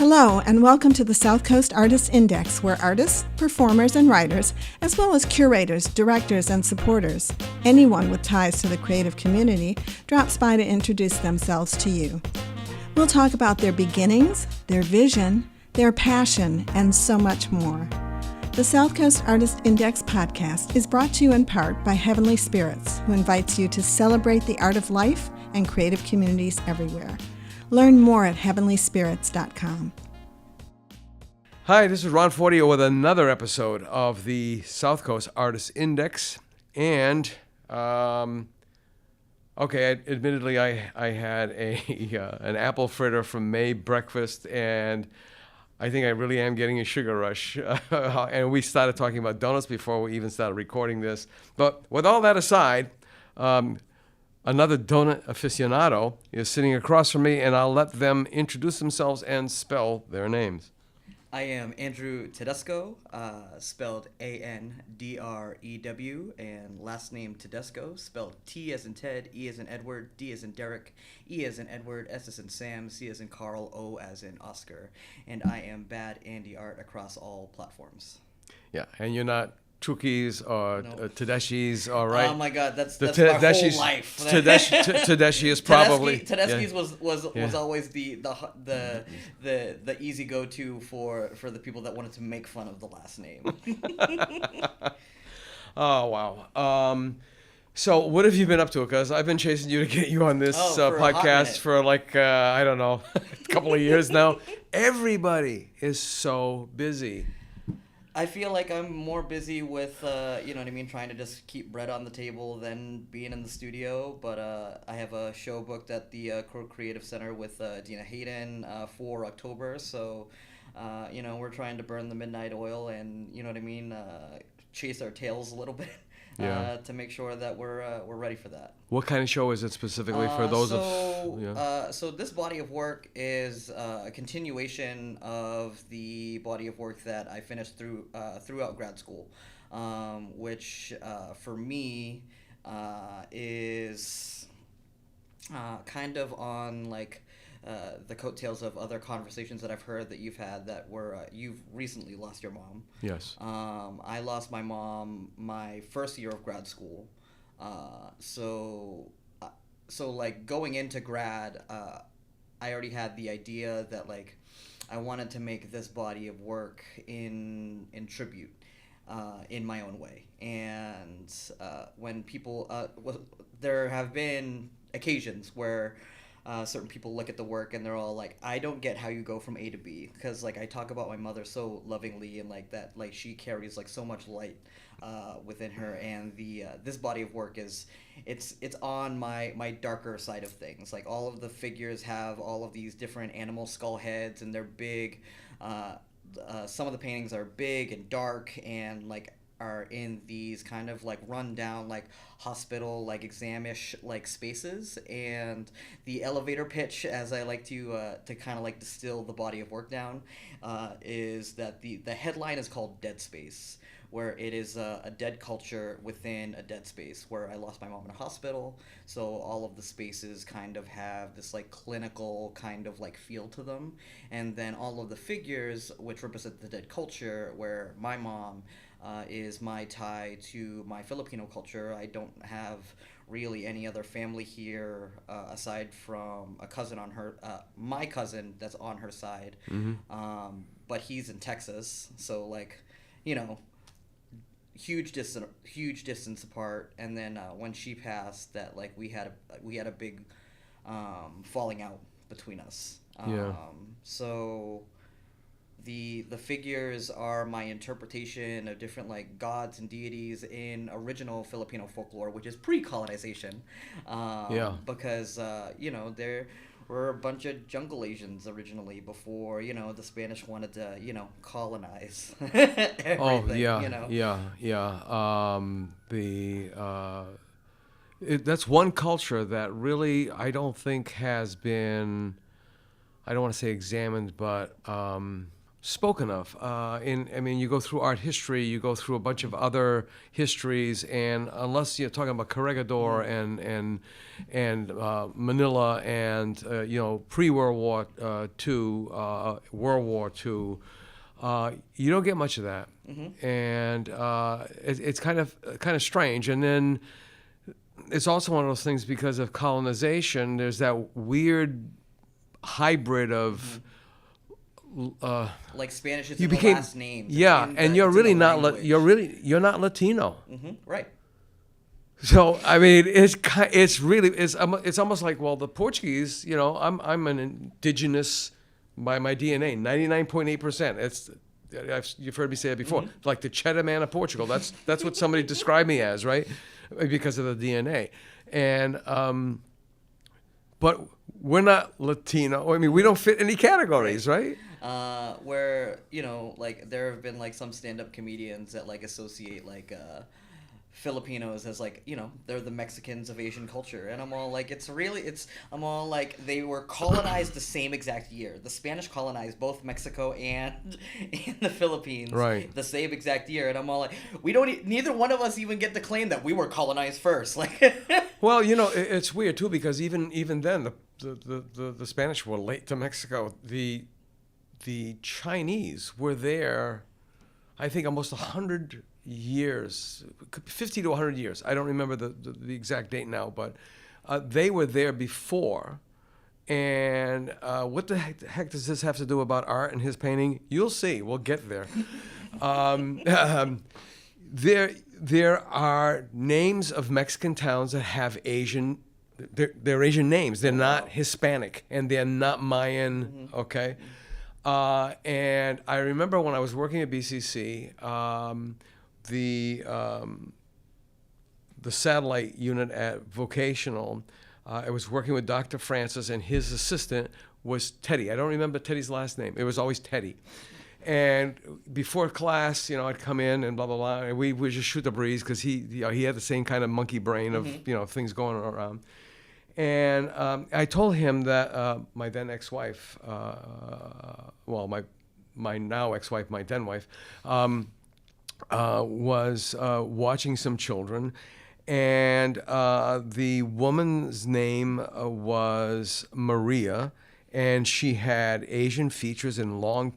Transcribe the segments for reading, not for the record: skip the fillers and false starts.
Hello, and welcome to the South Coast Artists Index, where artists, performers, and writers, as well as curators, directors, and supporters, anyone with ties to the creative community, drops by to introduce themselves to you. We'll talk about their beginnings, their vision, their passion, and so much more. The South Coast Artist Index podcast is brought to you in part by Heavenly Spirits, who invites you to celebrate the art of life and creative communities everywhere. Learn more at heavenlyspirits.com. Hi, this is Ron Fortier with another episode of the South Coast Artists Index. And, admittedly, I had an apple fritter from May breakfast, and I think I really am getting a sugar rush. And we started talking about donuts before we even started recording this. But with all that aside, another donut aficionado is sitting across from me, and I'll let them introduce themselves and spell their names. I am Andrew Tedesco, spelled Andrew, and last name Tedesco, spelled T as in Ted, E as in Edward, D as in Derek, E as in Edward, S as in Sam, C as in Carl, O as in Oscar. And I am Bad Andy Art across all platforms. Yeah, and you're not Trukis or Nope. Tedeschi's, all right? Oh my God, that's The my whole Tedeschi's- life. Tedeschi is probably Tedeschi's yeah. was always the easy go-to for the people that wanted to make fun of the last name. Oh, wow. So what have you been up to? Because I've been chasing you to get you on this for a hot podcast minute. for I don't know, a couple of years now. Everybody is so busy. I feel like I'm more busy with, trying to just keep bread on the table than being in the studio. But I have a show booked at the Crow Creative Center with Dina Hayden for October. So, we're trying to burn the midnight oil and, chase our tails a little bit. Yeah. To make sure that we're ready for that. What kind of show is it specifically for those So this body of work is a continuation of the body of work that I finished throughout grad school, which for me is kind of on the coattails of other conversations that I've heard that you've had that were you've recently lost your mom. Yes. I lost my mom my first year of grad school. So going into grad, I already had the idea that I wanted to make this body of work in tribute, in my own way. And when people, there have been occasions where certain people look at the work and they're all like, I don't get how you go from A to B, because I talk about my mother so lovingly and that she carries so much light within her, and the this body of work is it's on my darker side of things. All of the figures have all of these different animal skull heads, and they're big. Some of the paintings are big and dark and are in these kind of run down hospital exam-ish spaces, and the elevator pitch, as I like to kind of distill the body of work down, is that the headline is called Dead Space, where it is a dead culture within a dead space, where I lost my mom in a hospital, so all of the spaces kind of have this clinical kind of feel to them, and then all of the figures which represent the dead culture, where my mom is my tie to my Filipino culture. I don't have really any other family here aside from a cousin on her, my cousin that's on her side. Mm-hmm. But he's in Texas, so huge distance apart. And then when she passed, that we had a big falling out between us. Yeah. So the figures are my interpretation of different gods and deities in original Filipino folklore, which is pre-colonization. Because there were a bunch of jungle Asians originally before the Spanish wanted to colonize everything. That's one culture that really I don't think has been, I don't want to say examined, but spoken of. You go through art history, you go through a bunch of other histories, and unless you're talking about Corregidor and Manila and pre-World War II, World War II, you don't get much of that, and it's kind of strange. And then it's also one of those things because of colonization. There's that weird hybrid of like Spanish is you in became the last name. and you're really not you're not Latino. Right. So I mean, it's almost like, well, the Portuguese, I'm an indigenous by my DNA, 99.8%. You've heard me say it before, like the Cheddar Man of Portugal. That's what somebody described me as, right? Because of the DNA, and but we're not Latino. I mean, we don't fit any categories, right? Where like there have been like some stand-up comedians that like associate like Filipinos as like they're the Mexicans of Asian culture, and I'm all like I'm all like they were colonized the same exact year. The Spanish colonized both Mexico and the Philippines the same exact year, and I'm all like neither one of us even get to claim that we were colonized first. Like, well, it's weird too because even then the Spanish were late to Mexico. The Chinese were there, I think, almost 100 years, 50 to 100 years. I don't remember the exact date now, but they were there before. And what the heck does this have to do about art and his painting? You'll see. We'll get there. There are names of Mexican towns that have Asian. They're Asian names. They're not Hispanic, and they're not Mayan. Okay. And I remember when I was working at BCC, the satellite unit at Vocational, I was working with Dr. Francis, and his assistant was Teddy. I don't remember Teddy's last name. It was always Teddy. And before class, I'd come in and blah, blah, blah, and we would just shoot the breeze because he had the same kind of monkey brain of, things going around. And I told him that my then ex-wife, my now ex-wife, my then wife, was watching some children, and the woman's name was Maria, and she had Asian features and long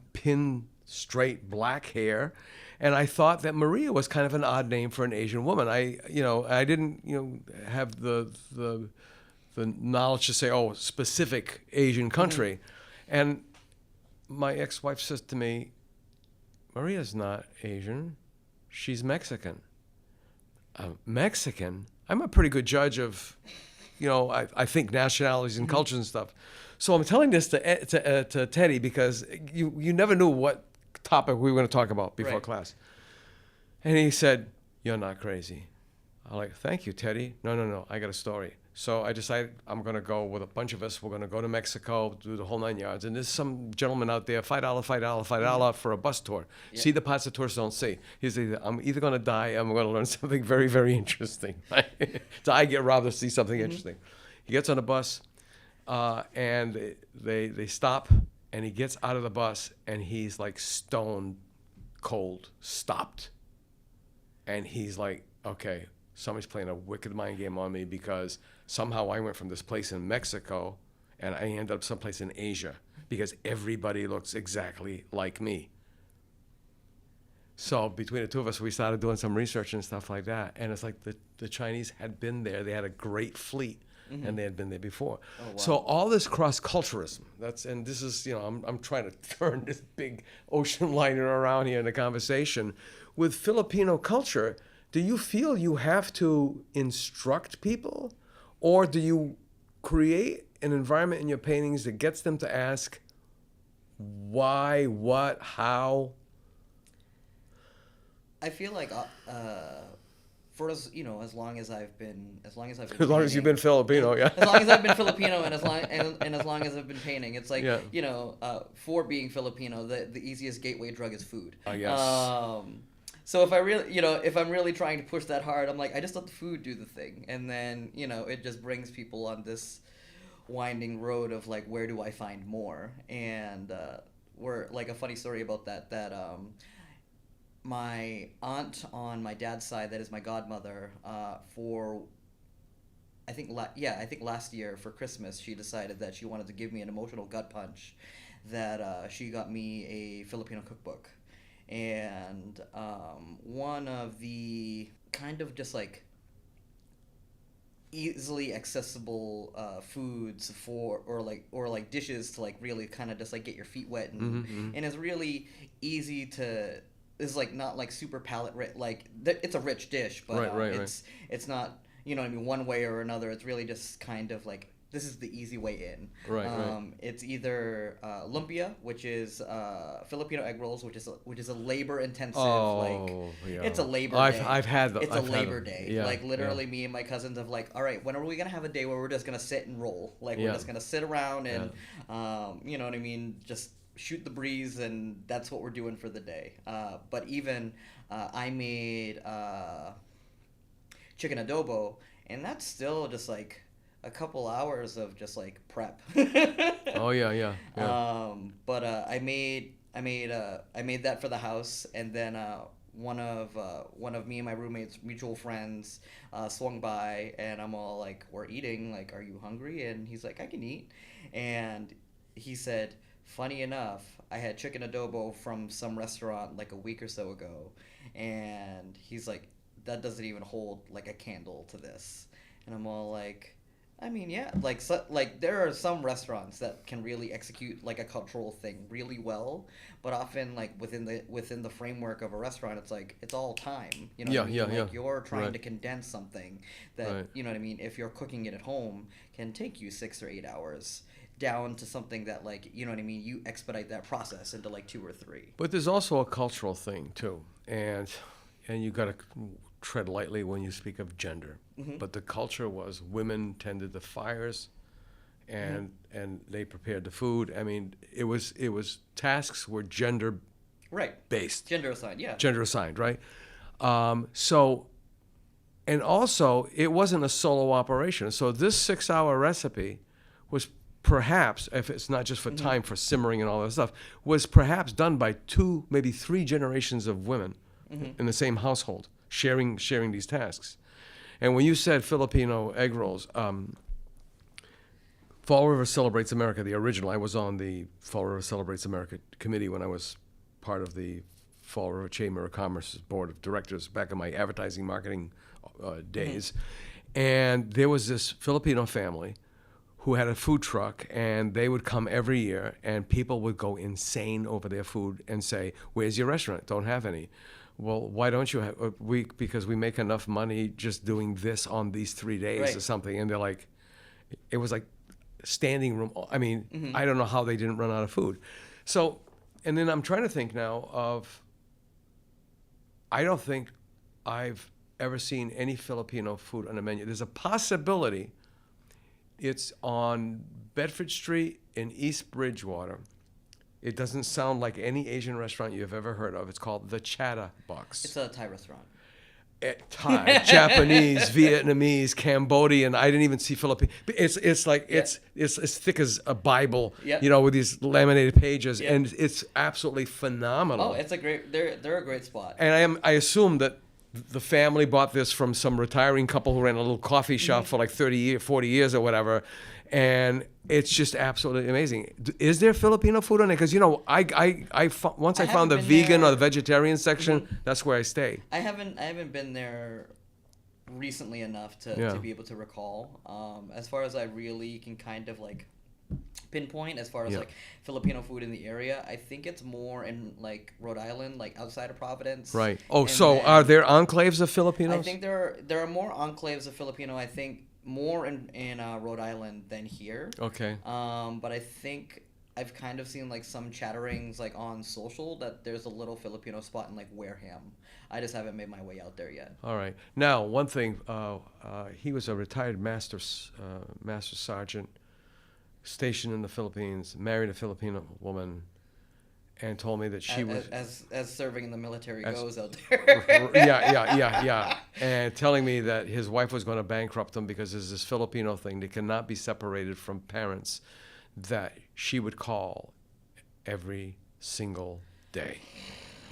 straight black hair. And I thought that Maria was kind of an odd name for an Asian woman. I didn't have the knowledge to say, specific Asian country. And my ex-wife says to me, Maria's not Asian. She's Mexican. Mexican? I'm a pretty good judge of, I think nationalities and cultures and stuff. So I'm telling this to Teddy because you never knew what topic we were going to talk about before class. And he said, "You're not crazy." I'm like, "Thank you, Teddy." No, I got a story. So I decided I'm going to go with a bunch of us. We're going to go to Mexico, do the whole 9 yards. And there's some gentleman out there, $5 for a bus tour. Yep. See the parts that tourists don't see. He's I'm either going to die or I'm going to learn something very, very interesting. So I get robbed to see something interesting. He gets on the bus, and they stop, and he gets out of the bus, and he's like stone cold, stopped. And he's like, okay, somebody's playing a wicked mind game on me because somehow I went from this place in Mexico and I ended up someplace in Asia because everybody looks exactly like me. So between the two of us, we started doing some research and stuff like that. And it's like the Chinese had been there. They had a great fleet, and they had been there before. Oh, wow. So all this cross-culturalism, and this is, I'm trying to turn this big ocean liner around here in the conversation. With Filipino culture, do you feel you have to instruct people, or do you create an environment in your paintings that gets them to ask why, what, how? I feel like for as long as I've been as long as you've been Filipino, yeah. As long as I've been Filipino, and as long as I've been painting, it's like for being Filipino, the easiest gateway drug is food. Yes. So if I'm really trying to push that hard, I'm like, I just let the food do the thing, and then it just brings people on this winding road of like, where do I find more? And were like a funny story about that my aunt on my dad's side, that is my godmother, for I think last year for Christmas, she decided that she wanted to give me an emotional gut punch, that she got me a Filipino cookbook, and one of the kind of just like easily accessible foods for or like dishes to like really kind of just like get your feet wet, and it's really easy to. It's like not like super palate rich, like it's a rich dish, but it's not, you know what I mean, one way or another. It's really just kind of like, this is the easy way in. It's either lumpia, which is Filipino egg rolls, which is a labor intensive. It's a labor day. I've had them. It's a labor day. Yeah, like literally, me and my cousins have like, all right, when are we gonna have a day where we're just gonna sit and roll? Like we're just gonna sit around and, you know what I mean, just shoot the breeze, and that's what we're doing for the day. But even I made chicken adobo, and that's still just like a couple hours of just like prep. But I made that for the house, and then one of me and my roommates' mutual friends swung by, and I'm all like, we're eating, like, are you hungry? And he's like, I can eat. And he said, funny enough, I had chicken adobo from some restaurant like a week or so ago, and he's like, that doesn't even hold like a candle to this. And I'm all like, I mean, yeah, like there are some restaurants that can really execute like a cultural thing really well, but often like within the framework of a restaurant, it's like it's all time. You know what I mean? Like you're trying to condense something that you know what I mean. If you're cooking it at home, can take you 6 or 8 hours, down to something that, like, you know what I mean, you expedite that process into like 2 or 3. But there's also a cultural thing too, and you got to tread lightly when you speak of gender. But the culture was women tended the fires, and they prepared the food. I mean, it was tasks were gender based, gender assigned, right? So, and also it wasn't a solo operation. So this 6-hour recipe was perhaps, if it's not just for time for simmering and all that stuff, was perhaps done by 2, maybe 3 generations of women in the same household, sharing these tasks. And when you said Filipino egg rolls, Fall River Celebrates America, the original, I was on the Fall River Celebrates America committee when I was part of the Fall River Chamber of Commerce board of directors back in my advertising marketing days. And there was this Filipino family who had a food truck, and they would come every year, and people would go insane over their food and say, where's your restaurant? Don't have any. Well, why don't you have, because we make enough money just doing this on these 3 days or something. And they're like, it was like standing room. I mean, I don't know how they didn't run out of food. So, and then I'm trying to think now of, I don't think I've ever seen any Filipino food on the menu. There's a possibility. It's on Bedford Street in East Bridgewater. It doesn't sound like any Asian restaurant you've ever heard of. It's called the Chatta Box. It's a Thai restaurant. Thai, Japanese, Vietnamese, Cambodian. I didn't even see Filipino. It's like it's as thick as a Bible, you know, with these laminated pages, and it's absolutely phenomenal. Oh, it's a great. They're a great spot. And I assume that the family bought this from some retiring couple who ran a little coffee shop for like 40 years or whatever. And it's just absolutely amazing. Is there Filipino food on it? Because, you know, once I found the vegan or the vegetarian section, that's where I stay. I haven't been there recently enough to be able to recall. As far as I really can kind of like pinpoint, as far as like Filipino food in the area, I think it's more in like Rhode Island, like outside of Providence. Right. Oh, so are there enclaves of Filipinos? I think there are more enclaves of Filipino. I think more in Rhode Island than here. Okay. But I think I've kind of seen like some chatterings like on social that there's a little Filipino spot in like Wareham. I just haven't made my way out there yet. All right. Now, one thing, he was a retired master sergeant stationed in the Philippines, married a Filipino woman, and told me that she was as serving in the military goes out there. yeah. And telling me that his wife was going to bankrupt him because there's this Filipino thing that cannot be separated from parents that she would call every single day.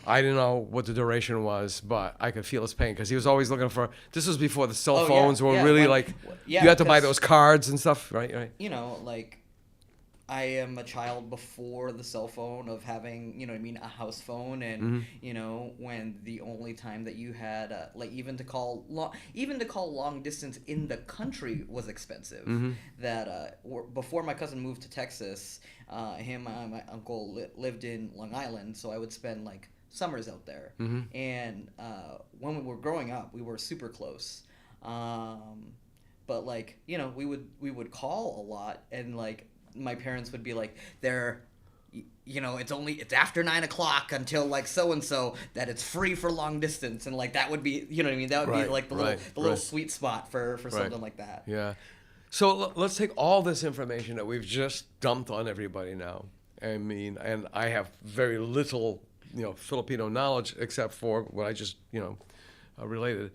I didn't know what the duration was, but I could feel his pain because he was always looking for. This was before the cell phones were really you had to buy those cards and stuff, right? You know, like, I am a child before the cell phone of having, you know what I mean, a house phone, and you know, when the only time that you had like even to call long distance in the country was expensive. That before my cousin moved to Texas, him and my uncle lived in Long Island, so I would spend like summers out there. And when we were growing up, we were super close. But like, you know, we would call a lot, and like my parents would be like, you know, it's after 9 o'clock until like so and so that it's free for long distance, and like that would be, you know what I mean, that would be like the little sweet spot for something like that. Yeah. So let's take all this information that we've just dumped on everybody now. I mean, and I have very little, you know, Filipino knowledge except for what I just, you know, related.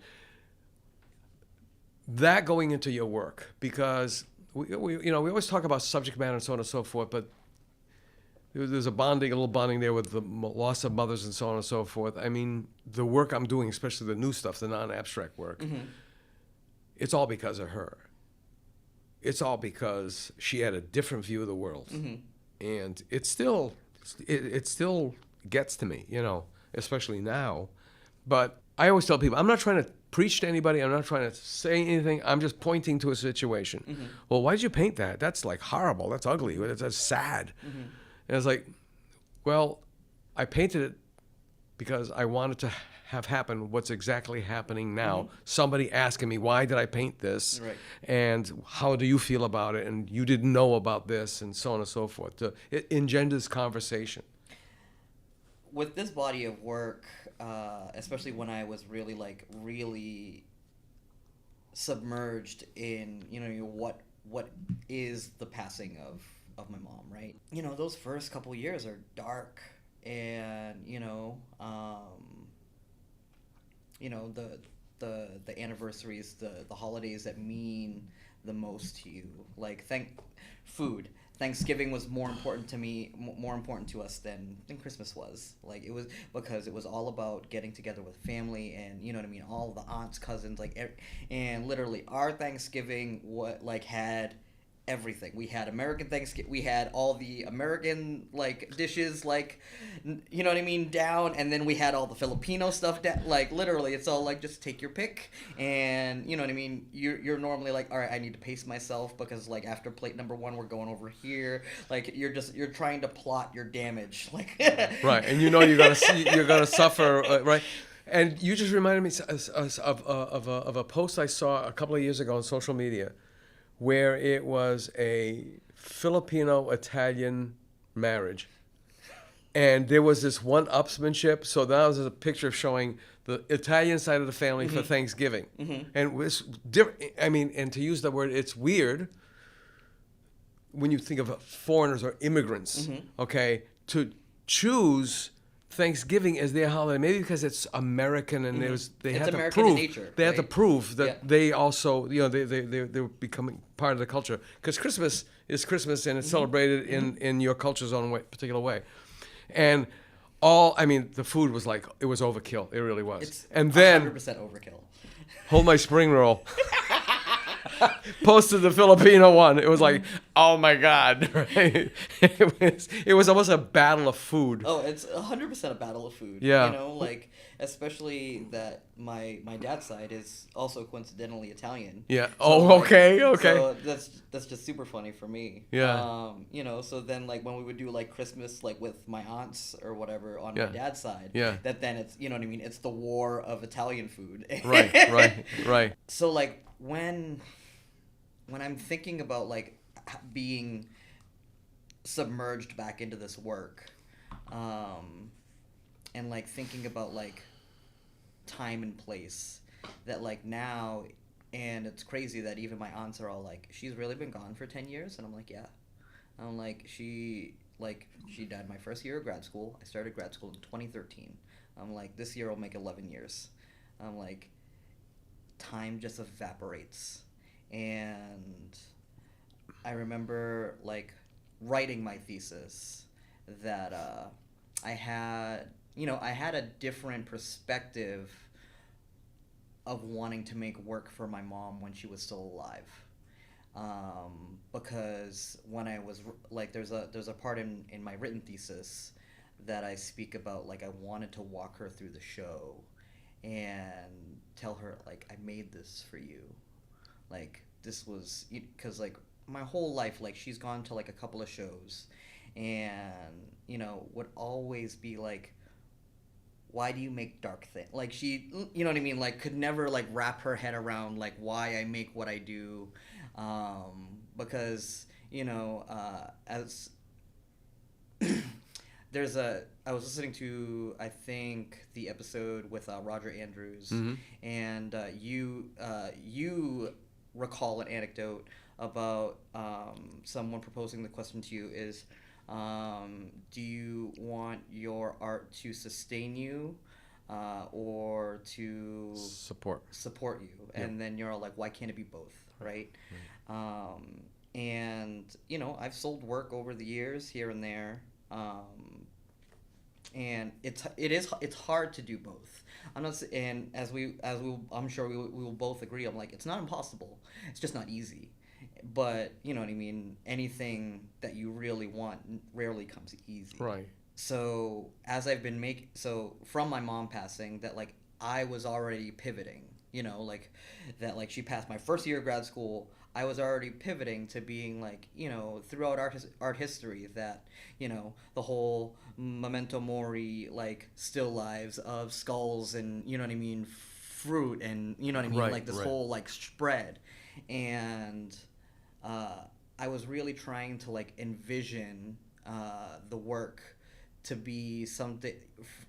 That going into your work, because we always talk about subject matter and so on and so forth, but there's a little bonding there with the loss of mothers and so on and so forth. I mean, the work I'm doing, especially the new stuff, the non-abstract work, it's all because of her. It's all because she had a different view of the world, and it still gets to me, you know, especially now. But I always tell people, I'm not trying to preach to anybody. I'm not trying to say anything. I'm just pointing to a situation. Well, why did you paint that? That's like horrible. That's ugly. That's sad. And it's like, well, I painted it because I wanted to have happen what's exactly happening now. Somebody asking me, why did I paint this? Right. And how do you feel about it? And you didn't know about this, and so on and so forth. It engenders conversation. With this body of work, especially when I was really submerged in, you know, what is the passing of my mom, right? You know, those first couple years are dark, and you know, the anniversaries, the holidays that mean the most to you, like food. Thanksgiving was more important to me, more important to us than Christmas was. Like, it was because it was all about getting together with family, and you know what I mean, all the aunts, cousins, and literally our Thanksgiving had everything. We had American Thanksgiving. We had all the American dishes, you know what I mean, down, and then we had all the Filipino stuff down. Like, literally, it's all like, just take your pick, and you know what I mean. You're normally like, all right, I need to pace myself because like after plate number 1, we're going over here. Like, you're trying to plot your damage, like right, and you know you're gonna suffer, right. And you just reminded me of a post I saw a couple of years ago on social media, where it was a Filipino-Italian marriage. And there was this one-upsmanship. So that was a picture showing the Italian side of the family for Thanksgiving. And it was different. I mean, and to use the word, it's weird when you think of foreigners or immigrants, okay, to choose Thanksgiving as their holiday, maybe because it's American, and they had to American prove in nature, they had to right? prove that they also, you know, they were becoming part of the culture, because Christmas is Christmas, and it's celebrated in your culture's own particular way. And the food was like, it was overkill. It really was. It's and then 100% overkill. hold my spring roll. Posted the Filipino one. It was like, oh my God, right? It was almost a battle of food. Oh, it's 100% a battle of food. Yeah. You know, like, especially that my dad's side is also coincidentally Italian. Yeah. So, Oh, okay. So that's just super funny for me. Yeah. You know, so then like when we would do like Christmas like with my aunts or whatever on Yeah. my dad's side. Yeah. That then it's, you know what I mean, it's the war of Italian food. Right. So like when I'm thinking about like being submerged back into this work, and like thinking about like time and place, that like now, and it's crazy that even my aunts are all like, she's really been gone for 10 years, and I'm like, yeah. I'm like, she died my first year of grad school. I started grad school in 2013. I'm like, this year will make 11 years. I'm like, time just evaporates. And I remember like writing my thesis that I had, I had a different perspective of wanting to make work for my mom when she was still alive. Because when I was like, there's a part in my written thesis that I speak about, like, I wanted to walk her through the show and tell her, like, I made this for you. Like, this was, because, like, my whole life, like, she's gone to, like, a couple of shows and, would always be like, why do you make dark things? Like, she, you know what I mean? Like, could never, like, wrap her head around, like, why I make what I do. Because, as I was listening to, I think, the episode with Roger Andrews, and you recall an anecdote about someone proposing the question to you is, do you want your art to sustain you, or to Support you? And then you're all like, why can't it be both, right? And I've sold work over the years here and there, and it's hard to do both. I'm not, and as we I'm sure we will both agree. I'm like, it's not impossible. It's just not easy. But you know what I mean. Anything that you really want rarely comes easy. right. So from my mom passing, that, like, I was already pivoting. Like that, like, she passed my first year of grad school. I was already pivoting to being, like, throughout art history, that, the whole memento mori, like, still lives of skulls and, fruit and, Right, like, this right. whole, like, spread. And I was really trying to, like, envision the work to be something,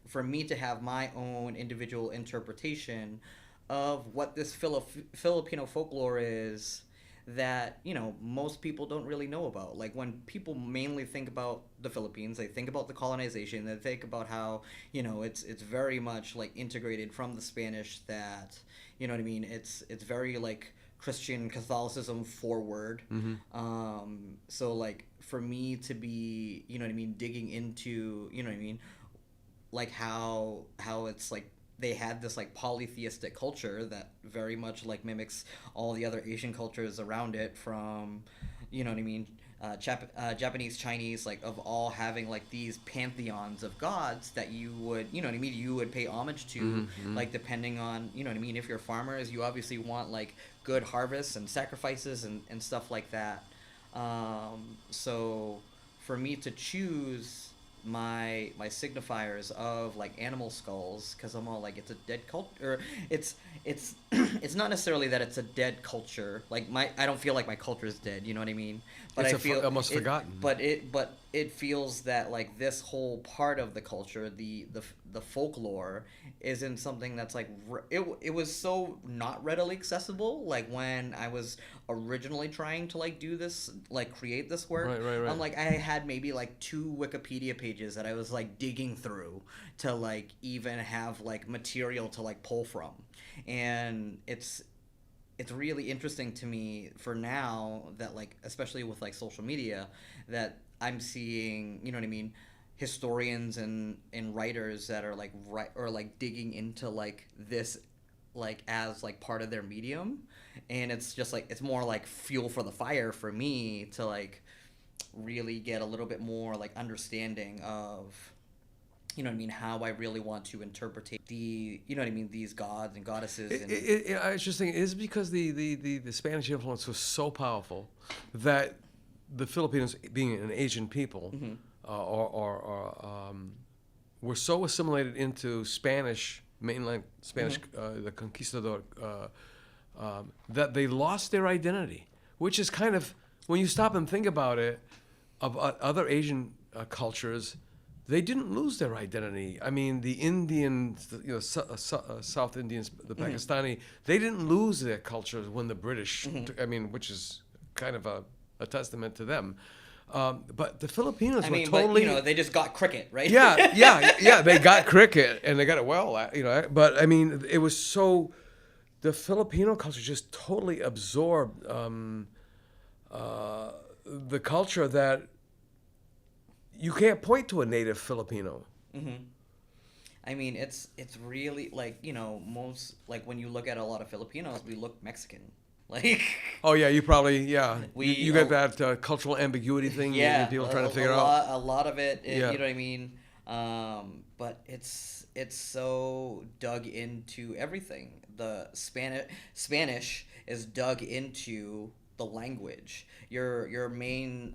for me to have my own individual interpretation of what this Filipino folklore is, that most people don't really know about. Like, when people mainly think about the Philippines, they think about the colonization, they think about how it's very much, like, integrated from the Spanish, that it's very, like, Christian Catholicism forward. So, like, for me to be digging into like how it's like they had this, like, polytheistic culture that very much, like, mimics all the other Asian cultures around it, from Japanese, Chinese, like, of all having, like, these pantheons of gods that you would you would pay homage to, like, depending on if you're farmers, you obviously want, like, good harvests and sacrifices and stuff like that. So for me to choose my signifiers of, like, animal skulls, because I'm all like, it's a dead culture, or it's it's not necessarily that it's a dead culture. Like, I don't feel like my culture is dead, you know what I mean? But It's I feel almost forgotten. But it feels that, like, this whole part of the culture, the folklore, isn't something that's, like, it was so not readily accessible. Like, when I was originally trying to, like, do this, like, create this work, Right. I'm like, I had maybe, like, 2 Wikipedia pages that I was, like, digging through to, like, even have, like, material to, like, pull from. And it's really interesting to me for now that, like, especially with, like, social media, that I'm seeing, historians and writers that are, like, like, digging into, like, this, like, as, like, part of their medium. And it's just, like, it's more like fuel for the fire for me to, like, really get a little bit more, like, understanding of how I really want to interpret these gods and goddesses. I was just thinking, is because the Spanish influence was so powerful that the Filipinos, being an Asian people, were so assimilated into Spanish, mainland Spanish, the conquistador, that they lost their identity, which is kind of, when you stop and think about it, of other Asian cultures, they didn't lose their identity. I mean, the Indians, South Indians, the Pakistani, they didn't lose their culture when the British, which is kind of a testament to them. But the Filipinos were totally... but, they just got cricket, right? Yeah, they got cricket, and they got it well, But, I mean, it was so... The Filipino culture just totally absorbed the culture that you can't point to a native Filipino. I mean, it's really like, most, like, when you look at a lot of Filipinos, we look Mexican. Like, Oh yeah, you probably yeah. You uh, got that cultural ambiguity thing. yeah, People trying to a figure lot, out. a lot of it, Yeah. you know what I mean? But it's so dug into everything. The Spanish is dug into the language. Your main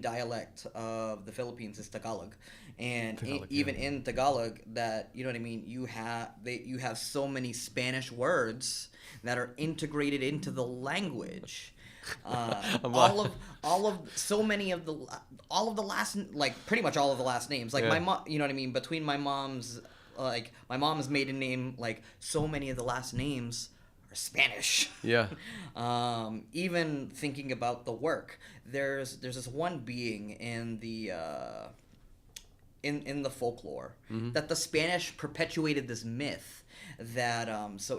dialect of the Philippines is Tagalog, and Tagalog, even yeah. in Tagalog, that, you know what I mean, you have so many Spanish words that are integrated into the language. I'm All like- of so many of the all of the last, like, pretty much all of the last names, like, Yeah. my mom, you know what I mean, between my mom's maiden name, like, so many of the last names are Spanish. Yeah. Even thinking about the work, there's this one being in the in the folklore, that the Spanish perpetuated this myth that, so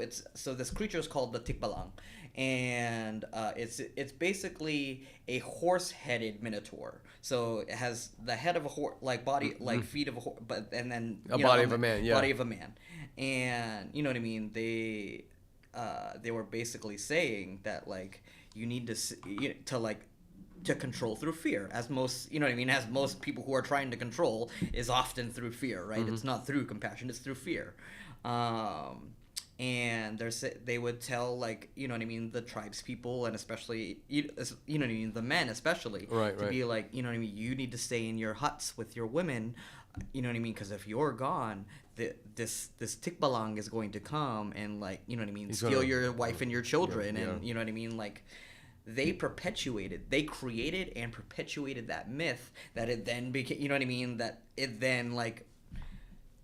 this creature is called the tikbalang, and it's basically a horse-headed minotaur. So it has the head of a horse, like body, like feet of a horse, but and then A body of a man, yeah. body of a man, and you know what I mean. They were basically saying that, like, you need to control through fear, as most, you know what I mean, as most people who are trying to control is often through fear, right? It's not through compassion, it's through fear. And they would tell, like, you know what I mean, the tribes people, and especially, you know what I mean, the men especially, Right, to right. be like, you know what I mean, you need to stay in your huts with your women, you know what I mean, because if you're gone, this tikbalang is going to come and, like, you know what I mean, He's steal gonna- your wife and your children, yeah. and you know what I mean, like, they created and perpetuated that myth, that it then became, you know what I mean, that it then, like,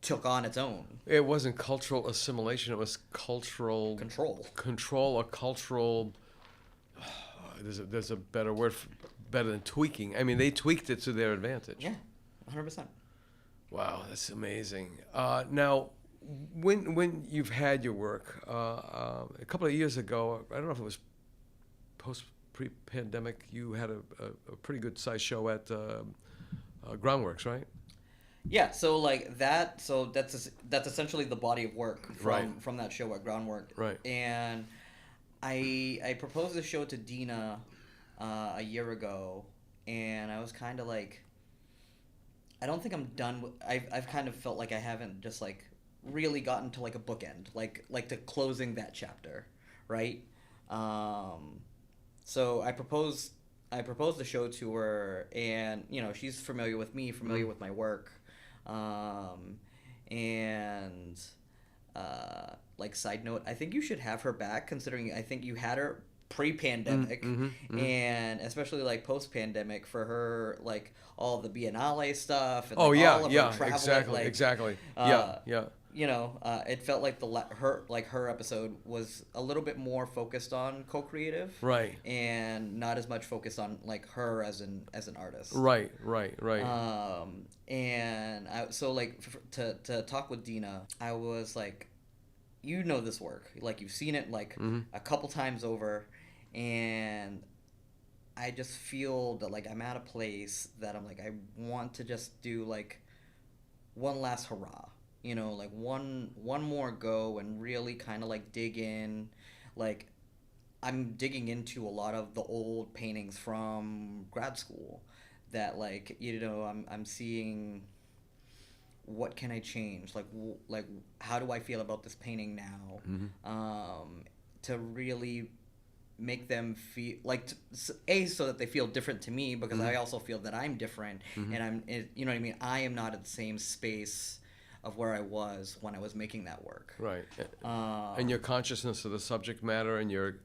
took on its own It wasn't cultural assimilation. It was cultural control. or cultural. There's a better word, better than tweaking. I mean, they tweaked it to their advantage. Yeah, 100%. Wow, that's amazing. Now, when you've had your work, a couple of years ago, I don't know if it was pre-pandemic, you had a pretty good sized show at Groundworks, right? Yeah, so like that, so that's essentially the body of work Right. from that show at Groundwork. Right. And I proposed the show to Dina a year ago, and I was kind of like, I don't think I'm done with, I've kind of felt like I haven't just, like, really gotten to, like, a bookend, like to closing that chapter, right? So I proposed the show to her, and, you know, she's familiar with me, familiar with my work. Like, side note, I think you should have her back, considering I think you had her pre-pandemic, and especially, like, post-pandemic, for her, like, all the Biennale stuff, and, like, all of her travel, exactly. Yeah. You know, it felt like her episode was a little bit more focused on co-creative, Right. and not as much focused on, like, her as an artist. Right. And so, like, to talk with Dina, I was like, you know this work, like, you've seen it, like, a couple times over, and I just feel that, like, I'm at a place that I'm like, I want to just do, like, one last hurrah, you know, like, one more go, and really kind of, like, dig in. Like, I'm digging into a lot of the old paintings from grad school that, like, you know, I'm seeing, what can I change, like how do I feel about this painting now, to really make them feel like, so that they feel different to me, because I also feel that I'm different, and you know what I mean, I am not at the same space of where I was when I was making that work. Right. And your consciousness of the subject matter, and your,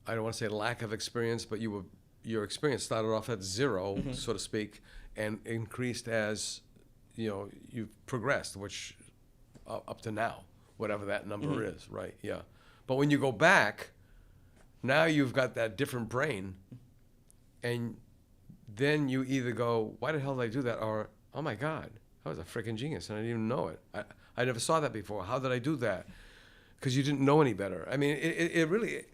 I don't want to say lack of experience, but your experience started off at zero, so to speak, and increased as, you know, you've progressed, which up to now, whatever that number is, right? Yeah. But when you go back, now you've got that different brain, and then you either go, why the hell did I do that? Or, oh my God, I was a freaking genius and I didn't even know it. I never saw that before. How did I do that? Because you didn't know any better. I mean, it really,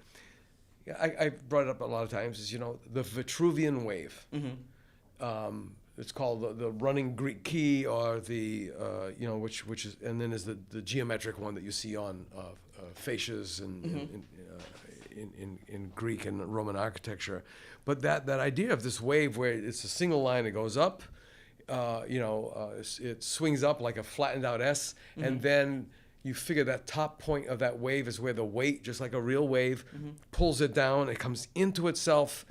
I brought it up a lot of times, is, you know, the Vitruvian wave. it's called the running Greek key, or the which is, and then there's the geometric one that you see on fascias in Greek and Roman architecture. But that idea of this wave where it's a single line that goes up, it swings up like a flattened out S, and then you figure that top point of that wave is where the weight, just like a real wave, pulls it down. It comes into itself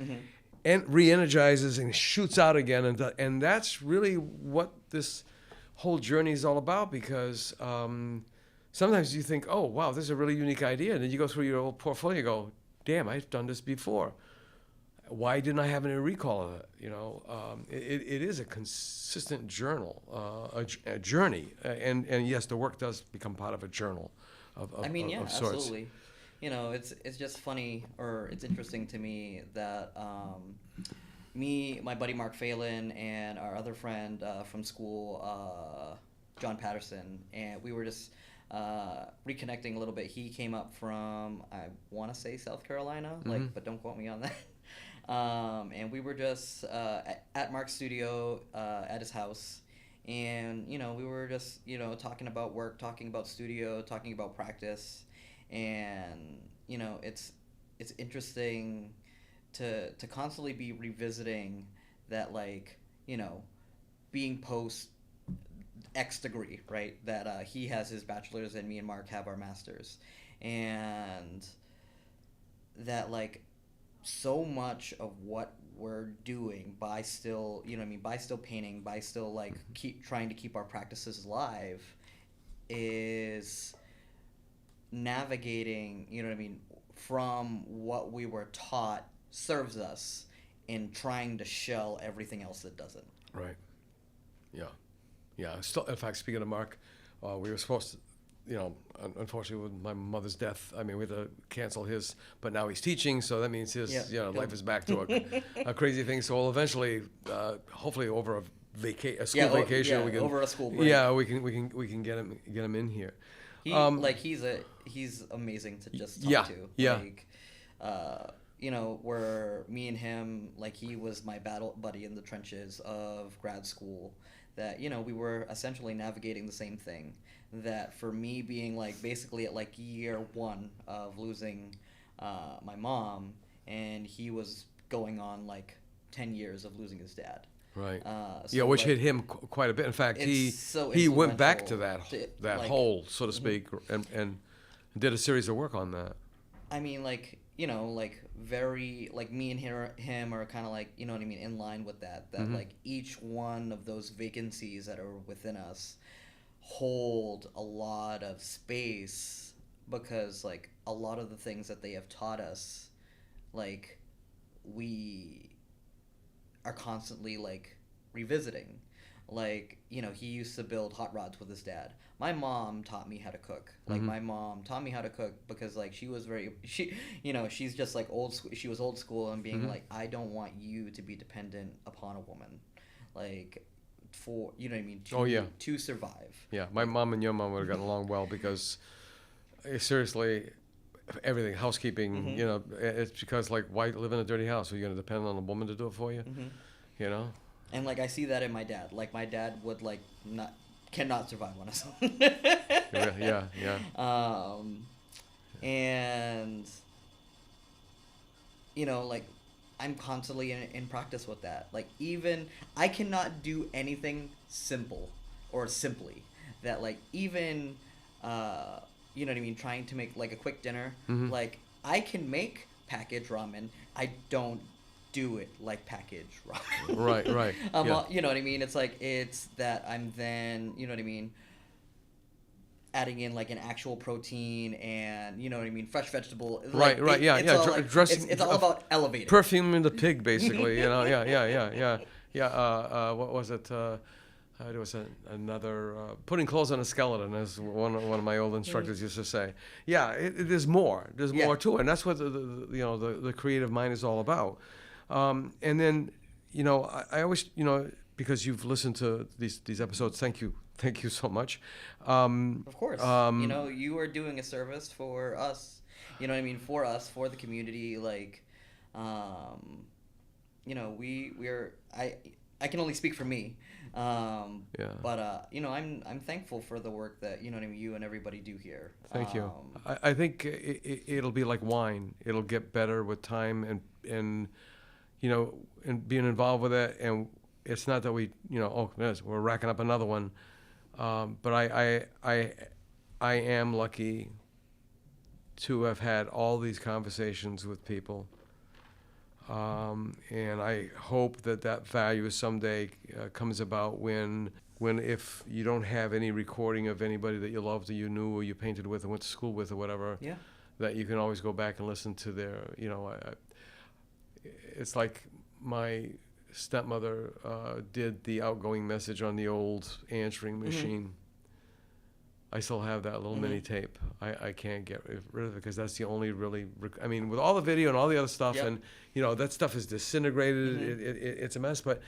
and re-energizes and shoots out again. And that's really what this whole journey is all about, because sometimes you think, oh, wow, this is a really unique idea. And then you go through your old portfolio and go, damn, I've done this before. Why didn't I have any recall of it? It is a consistent journal, a journey. And yes, the work does become part of a journal of sorts. Absolutely. It's just funny, or it's interesting to me that my buddy Mark Phelan, and our other friend from school, John Patterson, and we were just reconnecting a little bit. He came up from, I want to say, South Carolina, but don't quote me on that. And we were just at Mark's studio at his house, and we were just talking about work, talking about studio, talking about practice, and it's interesting to constantly be revisiting that, being post X degree, right? That he has his bachelor's and me and Mark have our master's, and that so much of what we're doing by still, by still painting, by still keep trying to keep our practices alive, is navigating, from what we were taught serves us in trying to shell everything else that doesn't. Right. Yeah. Still, in fact, speaking of Mark, we were supposed to, unfortunately with my mother's death, we had to cancel his, but now he's teaching, so that means his life is back to a crazy thing. So we'll eventually, hopefully over a school vacation, we can, over a school break. Yeah, we can get him in here. He's amazing to just talk to. Yeah. Where me and him, he was my battle buddy in the trenches of grad school. That we were essentially navigating the same thing. That for me being basically at year one of losing my mom, and he was going on 10 years of losing his dad. Right. Which hit him quite a bit. In fact, he went back to that hole, so to speak, and did a series of work on that. Very me and him are kind of in line with that. That each one of those vacancies that are within us hold a lot of space, because a lot of the things that they have taught us, we are constantly revisiting. He used to build hot rods with his dad. My mom taught me how to cook. My mom taught me how to cook because she was she's just old school. She was old school, and being I don't want you to be dependent upon a woman, for to survive. Yeah, my mom and your mom would have gotten along well, because seriously, everything, housekeeping, it's because why live in a dirty house? Are you going to depend on a woman to do it for you? And I see that in my dad. My dad would cannot survive on his own. Yeah. And I'm constantly in practice with that. Even I cannot do anything simple or simply. That even trying to make a quick dinner. I can make packaged ramen. I don't do it like packaged ramen. Right. You know what I mean? It's it's that I'm then, adding in an actual protein and fresh vegetable. Right. Dressing. It's all about elevating. Perfuming the pig, basically. Yeah. What was it? There was another putting clothes on a skeleton, as one of my old instructors used to say. Yeah, there's more. There's more to it, and that's what the creative mind is all about. And then, I always, because you've listened to these episodes, thank you so much. Of course. You are doing a service for us. For us, for the community. I can only speak for me. Yeah. But you know, I'm thankful for the work that, you know what I mean, you and everybody do here. Thank you. I think it'll be like wine. It'll get better with time and you know, and being involved with it. And it's not that we, you know, oh, yes, we're racking up another one. But I am lucky to have had all these conversations with people. And I hope that value someday comes about when if you don't have any recording of anybody that you loved or you knew or you painted with or went to school with or whatever, Yeah. that you can always go back and listen to their, you know, it's like my stepmother did the outgoing message on the old answering machine. I still have that little mini tape. I can't get rid of it because that's the only really, I mean, with all the video and all the other stuff, Yep. and, you know, that stuff is disintegrated. It's a mess. But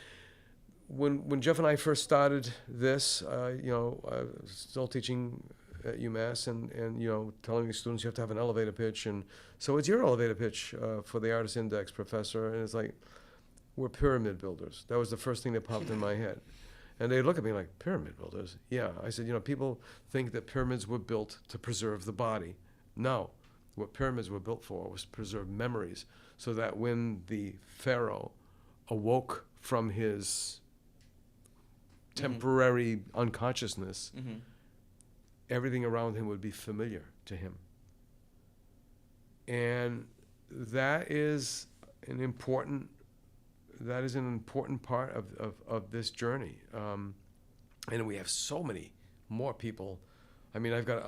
when Jeff and I first started this, you know, I was still teaching at UMass and, you know, telling the students you have to have an elevator pitch. And so it's your elevator pitch for the Artist Index, Professor. And it's like, we're pyramid builders. That was the first thing that popped in my head. And they look at me like, pyramid builders? Yeah. I said, you know, people think that pyramids were built to preserve the body. No. What pyramids were built for was to preserve memories, so that when the pharaoh awoke from his temporary unconsciousness, everything around him would be familiar to him. And that is an important part of this journey. And we have so many more people. I mean, I've got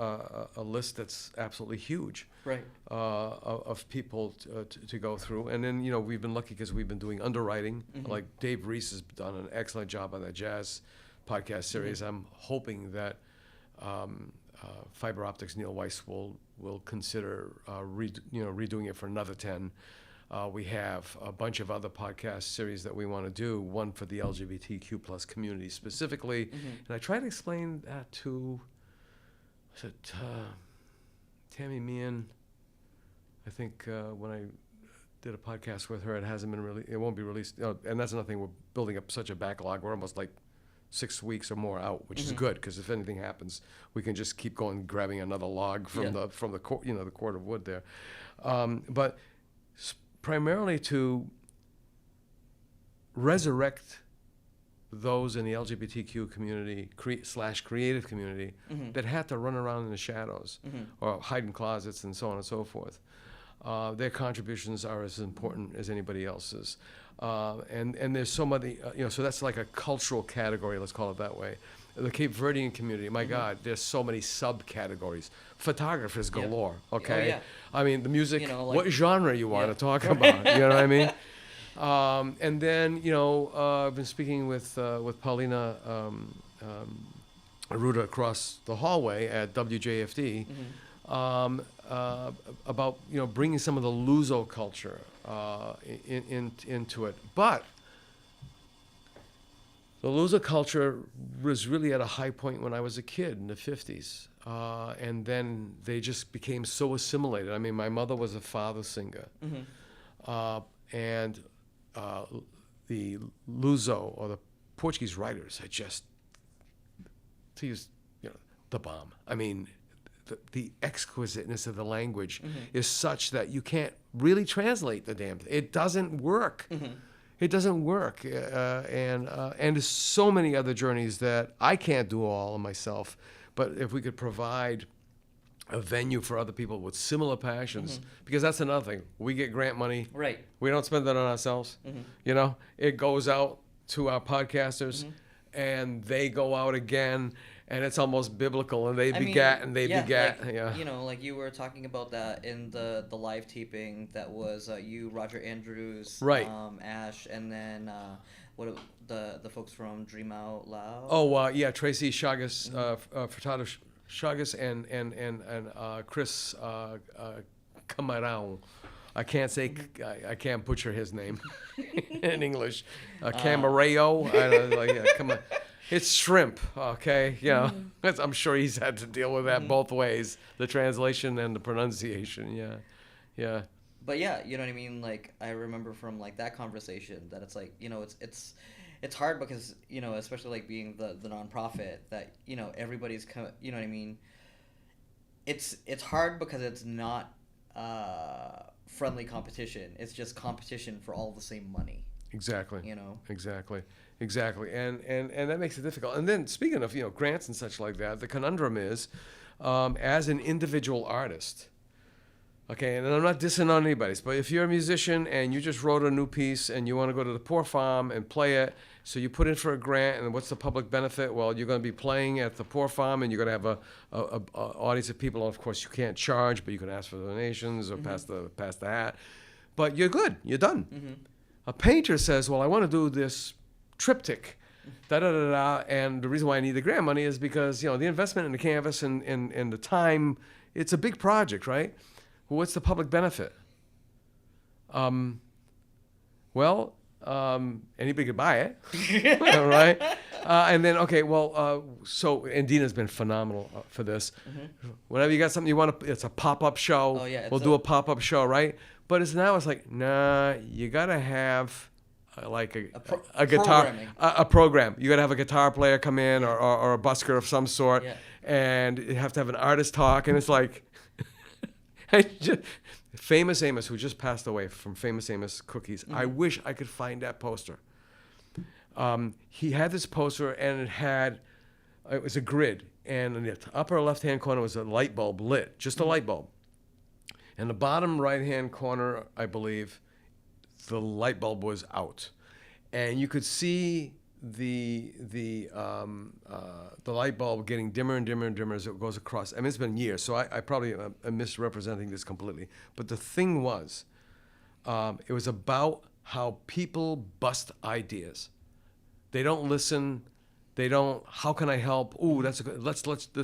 a list that's absolutely huge, Right. of people to go through. And then, you know, we've been lucky because we've been doing underwriting. Like Dave Reese has done an excellent job on that jazz podcast series. I'm hoping that Fiber Optics Neil Weiss will consider redoing it for another 10. We have a bunch of other podcast series that we want to do, one for the LGBTQ plus community specifically. And I try to explain that to Tammy Meehan. I think when I did a podcast with her, it won't be released. And that's another thing, we're building up such a backlog. We're almost like 6 weeks or more out, which is good, because if anything happens, we can just keep going, grabbing another log from the the cord of wood there. But primarily to resurrect those in the LGBTQ community / creative community that had to run around in the shadows or hide in closets and so on and so forth. Their contributions are as important as anybody else's. And there's so many, so that's like a cultural category, let's call it that way. The Cape Verdean community, my God, there's so many subcategories. Photographers galore, okay? Oh, yeah. I mean, the music, You know, like, what genre you want to talk about, you know what I mean? And then, I've been speaking with Paulina Aruda across the hallway at WJFD about, bringing some of the Luso culture into it. But the Luso culture was really at a high point when I was a kid in the 50s. And then they just became so assimilated. I mean, my mother was a father singer. And the Luso, or the Portuguese writers, had just, to use, the bomb. I mean, the exquisiteness of the language is such that you can't really translate the damn thing. It doesn't work. It doesn't work. And there's so many other journeys that I can't do all of myself. But if we could provide a venue for other people with similar passions, because that's another thing. We get grant money. Right. We don't spend that on ourselves. It goes out to our podcasters, and they go out again, and it's almost biblical, and they begat, and they begat. Like, like you were talking about that in the live taping that was you, Roger Andrews, right. Ash, and then the folks from Dream Out Loud. Oh, yeah, Tracy Chagas, Furtado Chagas, and Chris Camarão. I can't butcher his name in English. Camareo. Come on. It's shrimp, okay? I'm sure he's had to deal with that both ways, the translation and the pronunciation. Yeah. But yeah, you know what I mean? Like, I remember from like that conversation that it's like, it's hard because, you know, especially like being the nonprofit that, you know, everybody's you know what I mean. It's hard because it's not friendly competition. It's just competition for all the same money. Exactly. You know. Exactly. Exactly. And that makes it difficult. And then speaking of, you know, grants and such like that, the conundrum is, as an individual artist, okay, and I'm not dissing on anybody, but if you're a musician and you just wrote a new piece and you want to go to the Poor Farm and play it, so you put in for a grant, and what's the public benefit? Well, you're going to be playing at the Poor Farm, and you're going to have a audience of people. Of course, you can't charge, but you can ask for donations or pass the hat. But you're good. You're done. A painter says, well, I want to do this triptych, da-da-da-da, and the reason why I need the grant money is because, you know, the investment in the canvas and the time, it's a big project, right? Well, what's the public benefit? Anybody could buy it, right? And then, okay, and Dina's been phenomenal for this. Whenever you got something you want to, it's a pop-up show. Oh, yeah, we'll do a pop-up show, right? But it's like, nah, you got to have like a guitar, a program. You got to have a guitar player come in or a busker of some sort, and you have to have an artist talk, and it's like, Famous Amos, who just passed away from Famous Amos Cookies. I wish I could find that poster. He had this poster, and it was a grid, and in the upper left-hand corner was a light bulb lit, just a light bulb. In the bottom right-hand corner, I believe, the light bulb was out, and you could see the light bulb getting dimmer and dimmer and dimmer as it goes across. I mean, it's been years, so I probably am misrepresenting this completely. But the thing was, it was about how people bust ideas. They don't listen. They don't. How can I help? Ooh, that's a good. Let's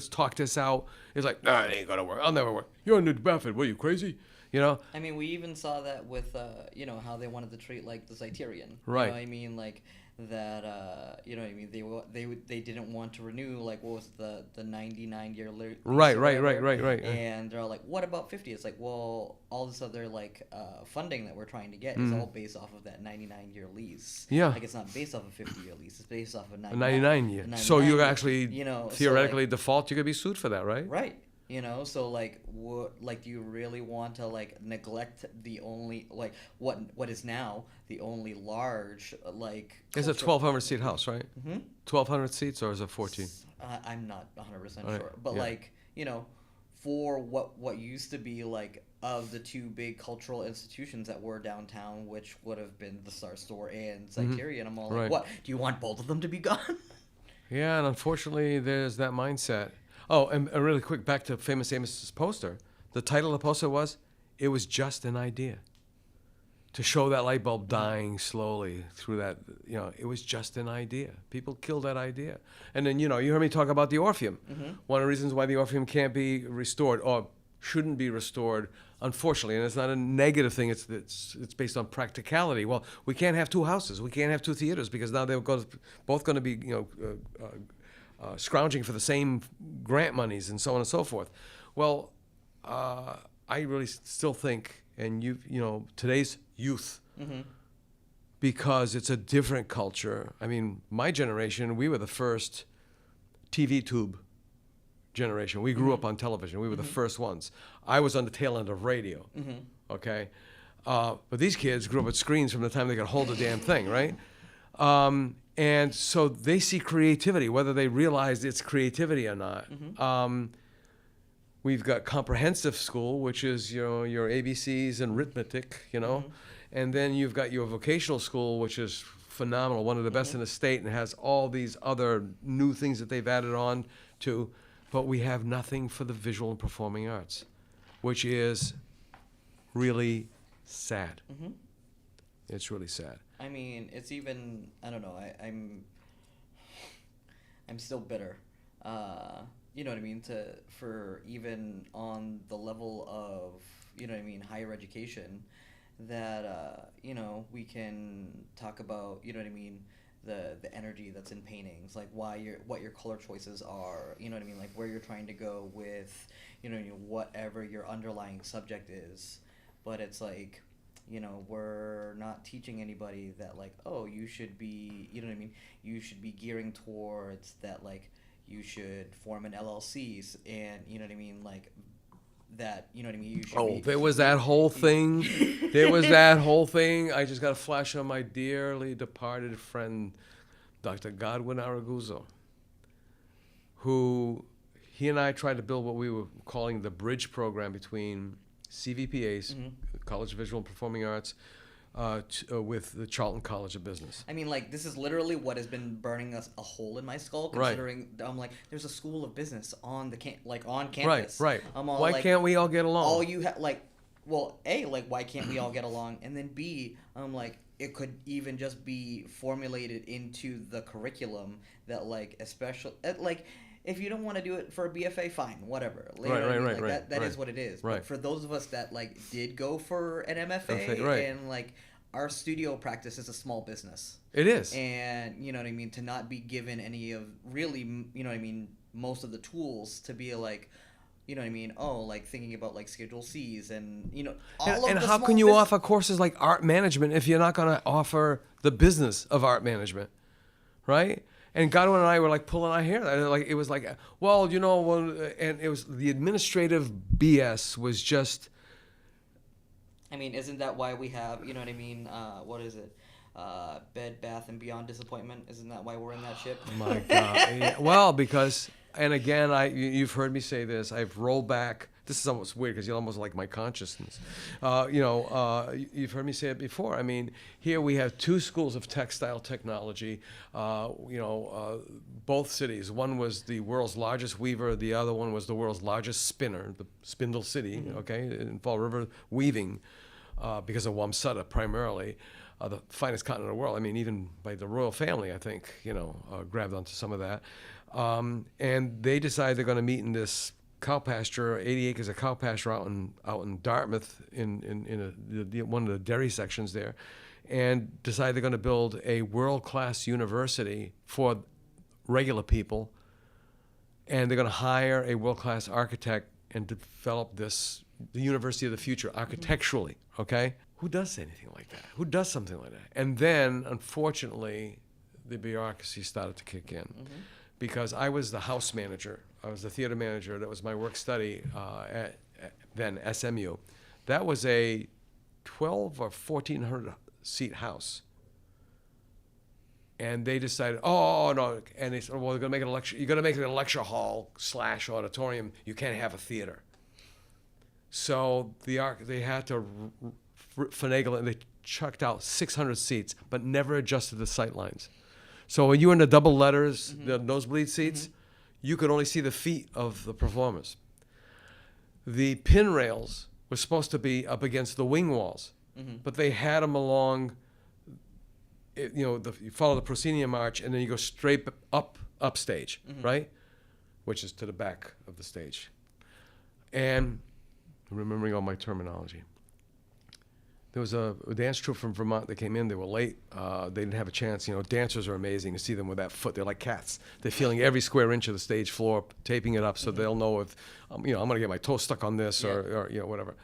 talk this out. It's like, nah, it ain't gonna work. I'll never work. You're in New Bedford. What, are you crazy? You know. I mean, we even saw that with you know, how they wanted to treat like the Criterion. Right. You know what I mean, like that. You know what I mean. They didn't want to renew, like, what was the 99-year lease. Right. And they're like, what about 50? It's like, well, all this other like funding that we're trying to get is all based off of that 99-year lease. Yeah. Like, it's not based off a 50-year lease. It's based off of a 99 year. So you actually, you know, theoretically default, you could be sued for that, right? Right. You know, so like, do you really want to like neglect the only like what is now the only large like? It's a 1,200 seat house, right? 1,200 seats, or is it 14? I'm not 100% Right. sure, but like, you know, for what used to be like of the two big cultural institutions that were downtown, which would have been the Star Store and Criterion, I'm all like, Right. what? Do you want both of them to be gone? Yeah, and unfortunately, there's that mindset. Oh, and really quick, back to Famous Amos's poster. The title of the poster was, "It was just an idea." To show that light bulb dying slowly through that, you know, it was just an idea. People killed that idea. And then, you know, you heard me talk about the Orpheum. One of the reasons why the Orpheum can't be restored, or shouldn't be restored, unfortunately, and it's not a negative thing, it's based on practicality. Well, we can't have two houses. We can't have two theaters because now they're both going to be, you know, scrounging for the same grant monies and so on and so forth. Well, I really still think, and you know, today's youth, because it's a different culture. I mean, my generation, we were the first TV tube generation. We grew up on television. We were the first ones. I was on the tail end of radio, okay? But these kids grew up with screens from the time they could hold a damn thing, right? And so they see creativity, whether they realize it's creativity or not. We've got comprehensive school, which is, you know, your ABCs and arithmetic, you know. And then you've got your vocational school, which is phenomenal, one of the best in the state, and has all these other new things that they've added on to. But we have nothing for the visual and performing arts, which is really sad. It's really sad. I mean, it's even, I don't know, I'm still bitter. You know what I mean? For even on the level of, you know what I mean, higher education, that you know, we can talk about, you know what I mean, the energy that's in paintings, like what your color choices are, you know what I mean, like where you're trying to go with, you know, whatever your underlying subject is. But it's like, You know, we're not teaching anybody that like, oh, you should be, you know what I mean? You should be gearing towards that, like, you should form an LLC, and you know what I mean, like that, you know what I mean? You should be, there was that whole thing. There was that whole thing. I just got a flash on my dearly departed friend, Dr. Godwin Araguzo, who he and I tried to build what we were calling the bridge program between CVPAs, College of Visual and Performing Arts, with the Charlton College of Business. I mean, like, this is literally what has been burning us a hole in my skull, Right. considering I'm like, there's a school of business on the on campus. Right. I'm all Why like, can't we all get along? all you have, like, well, A, like, why can't we all get along? And then B, I'm like, it could even just be formulated into the curriculum that, like, especially, like, if you don't want to do it for a BFA, fine, whatever. You know what I mean? Like, that is what it is. Right. But for those of us that, like, did go for an MFA, right. and, like, our studio practice is a small business. It is. And, you know what I mean, to not be given any of really, you know what I mean, most of the tools to be like, you know what I mean, oh, like thinking about like Schedule C's and, you know, all of and the how small can you business- offer courses like art management if you're not going to offer the business of art management, right? And Godwin and I were like pulling our hair. Like it was like, well, you know, and it was the administrative BS was just. I mean, isn't that why we have, you know what I mean, what is it? Bed, Bath, and Beyond Disappointment? Isn't that why we're in that ship? My God. Yeah, well, because, and again, you've heard me say this. I've rolled back. This is almost weird because you're almost like my consciousness. You've heard me say it before. I mean, here we have two schools of textile technology. Both cities. One was the world's largest weaver. The other one was the world's largest spinner, the Spindle City, okay, in Fall River weaving, because of Wamsutta primarily. The finest cotton in the world. I mean, even by the royal family, I think, grabbed onto some of that. And they decided they're going to meet in this cow pasture, 80 acres of cow pasture out in Dartmouth, in one of the dairy sections there, and decided they're going to build a world-class university for regular people, and they're going to hire a world-class architect and develop the university of the future architecturally, okay? Who does anything like that? Who does something like that? And then, unfortunately, the bureaucracy started to kick in. Because I was the house manager. I was the theater manager. That was my work study at then SMU. That was a 12 or 1,400 seat house. And they decided, oh, no. And they said, well, they're going to make it a lecture. You're going to make it a lecture hall / auditorium. You can't have a theater. So they had to finagle it, and they chucked out 600 seats, but never adjusted the sight lines. So when you were in the double letters, the nosebleed seats, you could only see the feet of the performers. The pin rails were supposed to be up against the wing walls, but they had them along, you follow the proscenium arch, and then you go straight upstage, right? Which is to the back of the stage. And remembering all my terminology. There was a dance troupe from Vermont that came in. They were late. They didn't have a chance. Dancers are amazing. You see them with that foot. They're like cats. They're feeling every square inch of the stage floor, taping it up so they'll know if, I'm going to get my toe stuck on this or whatever.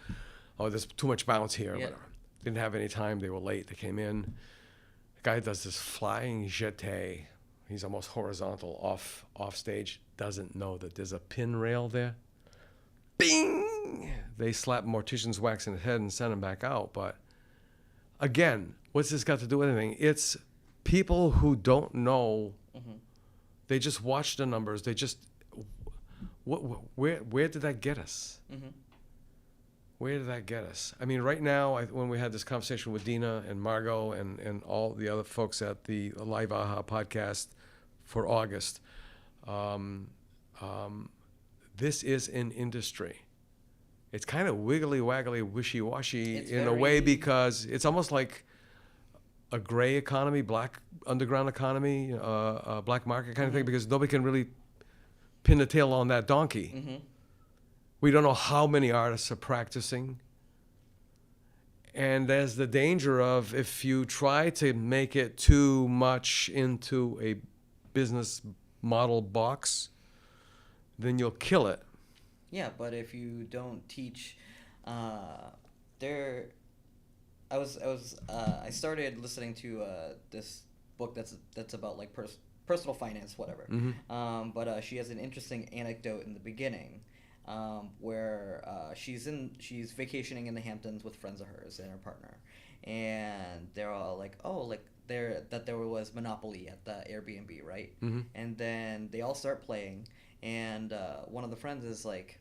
Oh, there's too much bounce here, or whatever. Didn't have any time. They were late. They came in. The guy does this flying jeté. He's almost horizontal off stage. Doesn't know that there's a pin rail there. Bing! They slap mortician's wax in his head and send him back out. But again, what's this got to do with anything? It's people who don't know. They just watch the numbers. They just, where did that get us? Where did that get us? I mean, right now, when we had this conversation with Dina and Margot and all the other folks at the Live AHA podcast for August, this is an industry. It's kind of wiggly waggly, wishy washy in a way, because it's almost like a gray economy, black underground economy, black market kind of thing, because nobody can really pin the tail on that donkey. We don't know how many artists are practicing. And there's the danger of, if you try to make it too much into a business model box, then you'll kill it. Yeah, but if you don't teach, I started listening to this book that's about like personal finance, whatever. But she has an interesting anecdote in the beginning, where she's vacationing in the Hamptons with friends of hers and her partner, and they're all like, oh, like there was Monopoly at the Airbnb, right? And then they all start playing, and one of the friends is like,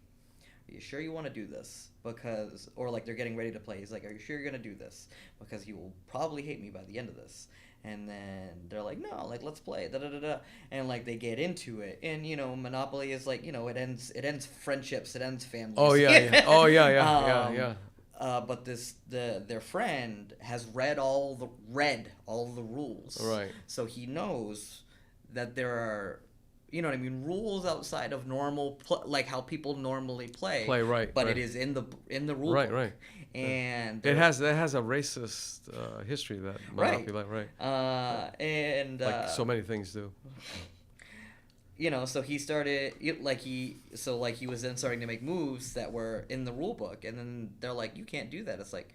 are you sure you want to do this? Because, or like they're getting ready to play. He's like, are you sure you're going to do this? Because you will probably hate me by the end of this. And then they're like, no, like, let's play, da-da-da-da. And like they get into it. And, you know, Monopoly is like, you know, it ends friendships, it ends families. Oh, yeah. Oh, yeah. But their friend has read all the rules. Right. So he knows that there are, you know what I mean, rules outside of normal, like how people normally play. Right. But right. it is in the rule Right, book. right. And it has a racist history, that Monopoly, right? And like so many things do. You know, so he started he was then starting to make moves that were in the rule book, and then they're like, you can't do that. It's like,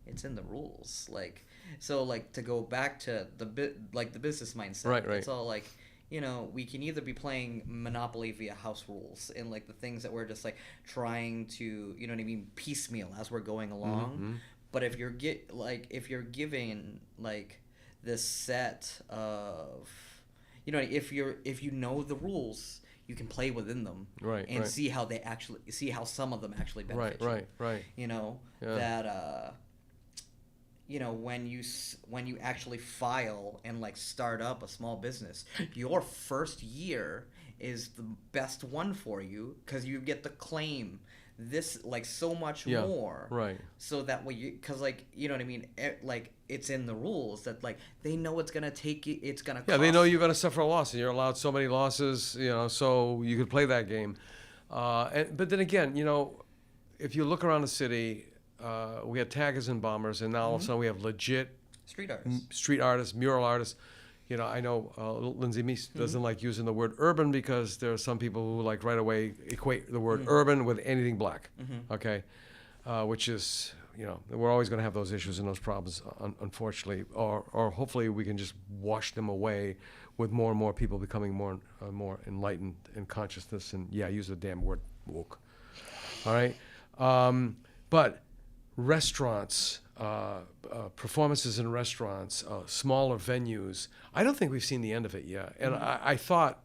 it's in the rules. Like, so like to go back to the business mindset. Right. It's all like, you know, we can either be playing Monopoly via house rules and like the things that we're just like trying to, you know what I mean, piecemeal as we're going along. But if you're giving like this set of, you know, if you know the rules, you can play within them, right? And see how some of them actually benefit you. Right. You know, that you know, when you actually file and like start up a small business, your first year is the best one for you because you get to claim this like so much more, right? So that way because like, you know what I mean, like it's in the rules that like they know it's gonna take you, it's gonna cost. They know you're gonna suffer a loss and you're allowed so many losses, you know, so you could play that game. But then again, you know, if you look around the city, we had taggers and bombers, and now all of a sudden we have legit street artists, mural artists. You know, I know Lindsay Meese doesn't like using the word urban because there are some people who like right away equate the word urban with anything black. Okay, which is, you know, we're always going to have those issues and those problems, unfortunately, or hopefully we can just wash them away with more and more people becoming more enlightened in consciousness and use the damn word woke. All right, but restaurants, performances in restaurants, smaller venues, I don't think we've seen the end of it yet. And I thought,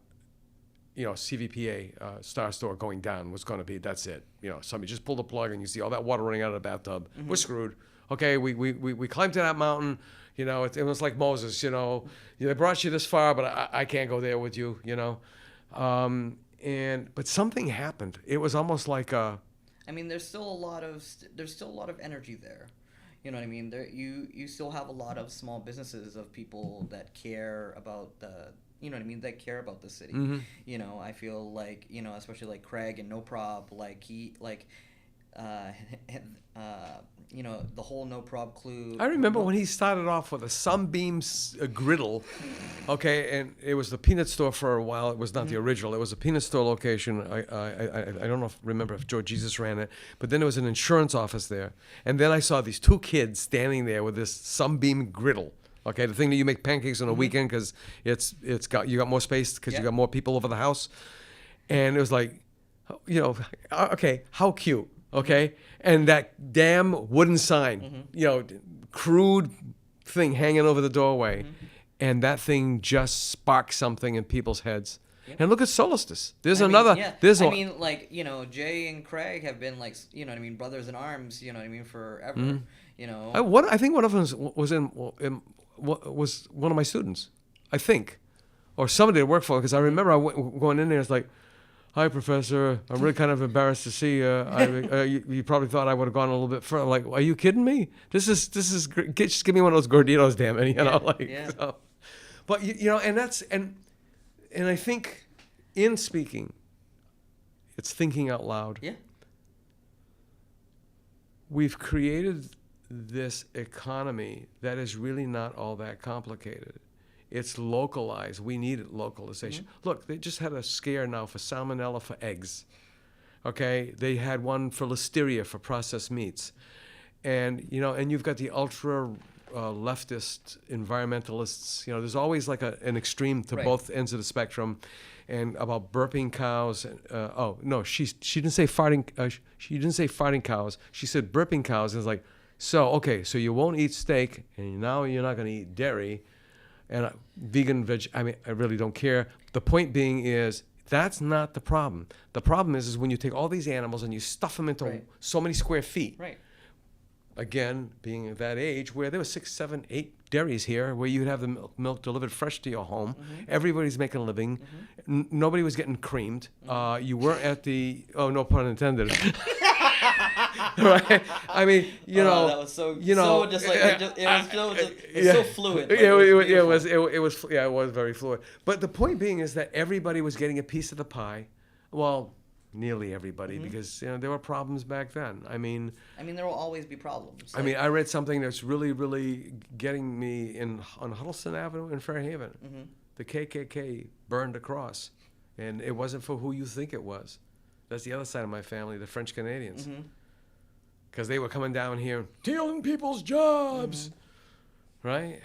you know, CVPA, Star Store going down was going to be, that's it. You know, somebody just pull the plug and you see all that water running out of the bathtub. We're screwed. Okay, we climbed to that mountain. You know, it was like Moses, you know. They brought you this far, but I can't go there with you, you know. But something happened. It was almost like a... I mean, there's still a lot of energy there. You know what I mean? You still have a lot of small businesses of people that care about you know what I mean, that care about the city. You know, I feel like, you know, especially like Craig and No Prob, like he like you know, the whole No Prob Clue. I remember when he started off with a Sunbeam griddle, okay, and it was the peanut store for a while. It was not the original. It was a peanut store location. I don't remember if Joe Jesus ran it, but then there was an insurance office there. And then I saw these two kids standing there with this Sunbeam griddle. Okay, the thing that you make pancakes on a weekend because you got more space because you got more people over the house. And it was like, you know, okay, how cute. Okay, and that damn wooden sign, you know, crude thing hanging over the doorway, and that thing just sparked something in people's heads. And look at Solstice. There's another. I mean, like, you know, Jay and Craig have been like, you know what I mean, brothers in arms. You know what I mean, forever. You know. I think one of them was one of my students, I think, or somebody that worked for. Because I remember going in there. It's like, hi, Professor. I'm really kind of embarrassed to see you. You probably thought I would have gone a little bit further. Like, are you kidding me? This is just give me one of those gorditos, damn it. You know, like. Yeah. So. But you know, and that's and I think in speaking, it's thinking out loud. Yeah. We've created this economy that is really not all that complicated. It's localized. We need localization. Look, they just had a scare now for salmonella for eggs. Okay? They had one for listeria for processed meats. And, you know, and you've got the ultra leftist environmentalists. You know, there's always like an extreme to Right. both ends of the spectrum. And about burping cows. Oh no, she didn't say farting. She didn't say farting cows. She said burping cows. And it's like, so okay, so you won't eat steak, and now you're not going to eat dairy, and vegan, veg. I mean, I really don't care. The point being is that's not the problem. The problem is when you take all these animals and you stuff them into Right. so many square feet. Right. Again, being at that age where there were 6, 7, 8 dairies here where you'd have the milk delivered fresh to your home. Everybody's making a living. Nobody was getting creamed. You weren't at the, oh, no pun intended. Right? I mean, you know. That was so, you know, so just like, it was so fluid. Like, Yeah, it was beautiful. it was very fluid. But the point being is that everybody was getting a piece of the pie. Well, nearly everybody, because, you know, there were problems back then. I mean, there will always be problems. I mean, I read something that's really, really getting me on Huddleston Avenue in Fairhaven. The KKK burned a cross, and it wasn't for who you think it was. That's the other side of my family, the French Canadians, because they were coming down here stealing people's jobs, right?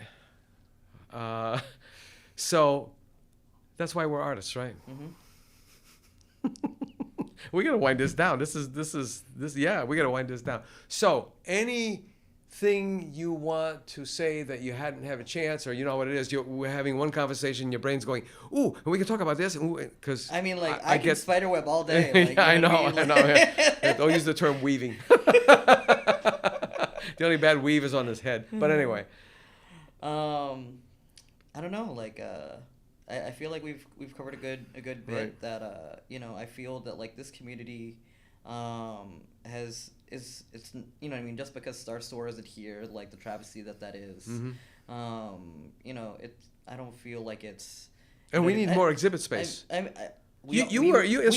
So that's why we're artists, right? We gotta wind this down. This. Yeah, we gotta wind this down. So, anything you want to say that you hadn't had a chance, or you know what it is? We're having one conversation, your brain's going, ooh, and we can talk about this, because I mean, like, I can spiderweb all day. Like, yeah, you know what I know. Yeah. Don't use the term weaving. The only bad weave is on his head. But anyway, I don't know. Like, I feel like we've covered a good bit. Right. That you know, I feel that like this community it's you know what I mean, just because Star Store isn't here, like the travesty that is. You know, I don't feel like it's. And we need more exhibit space. We that's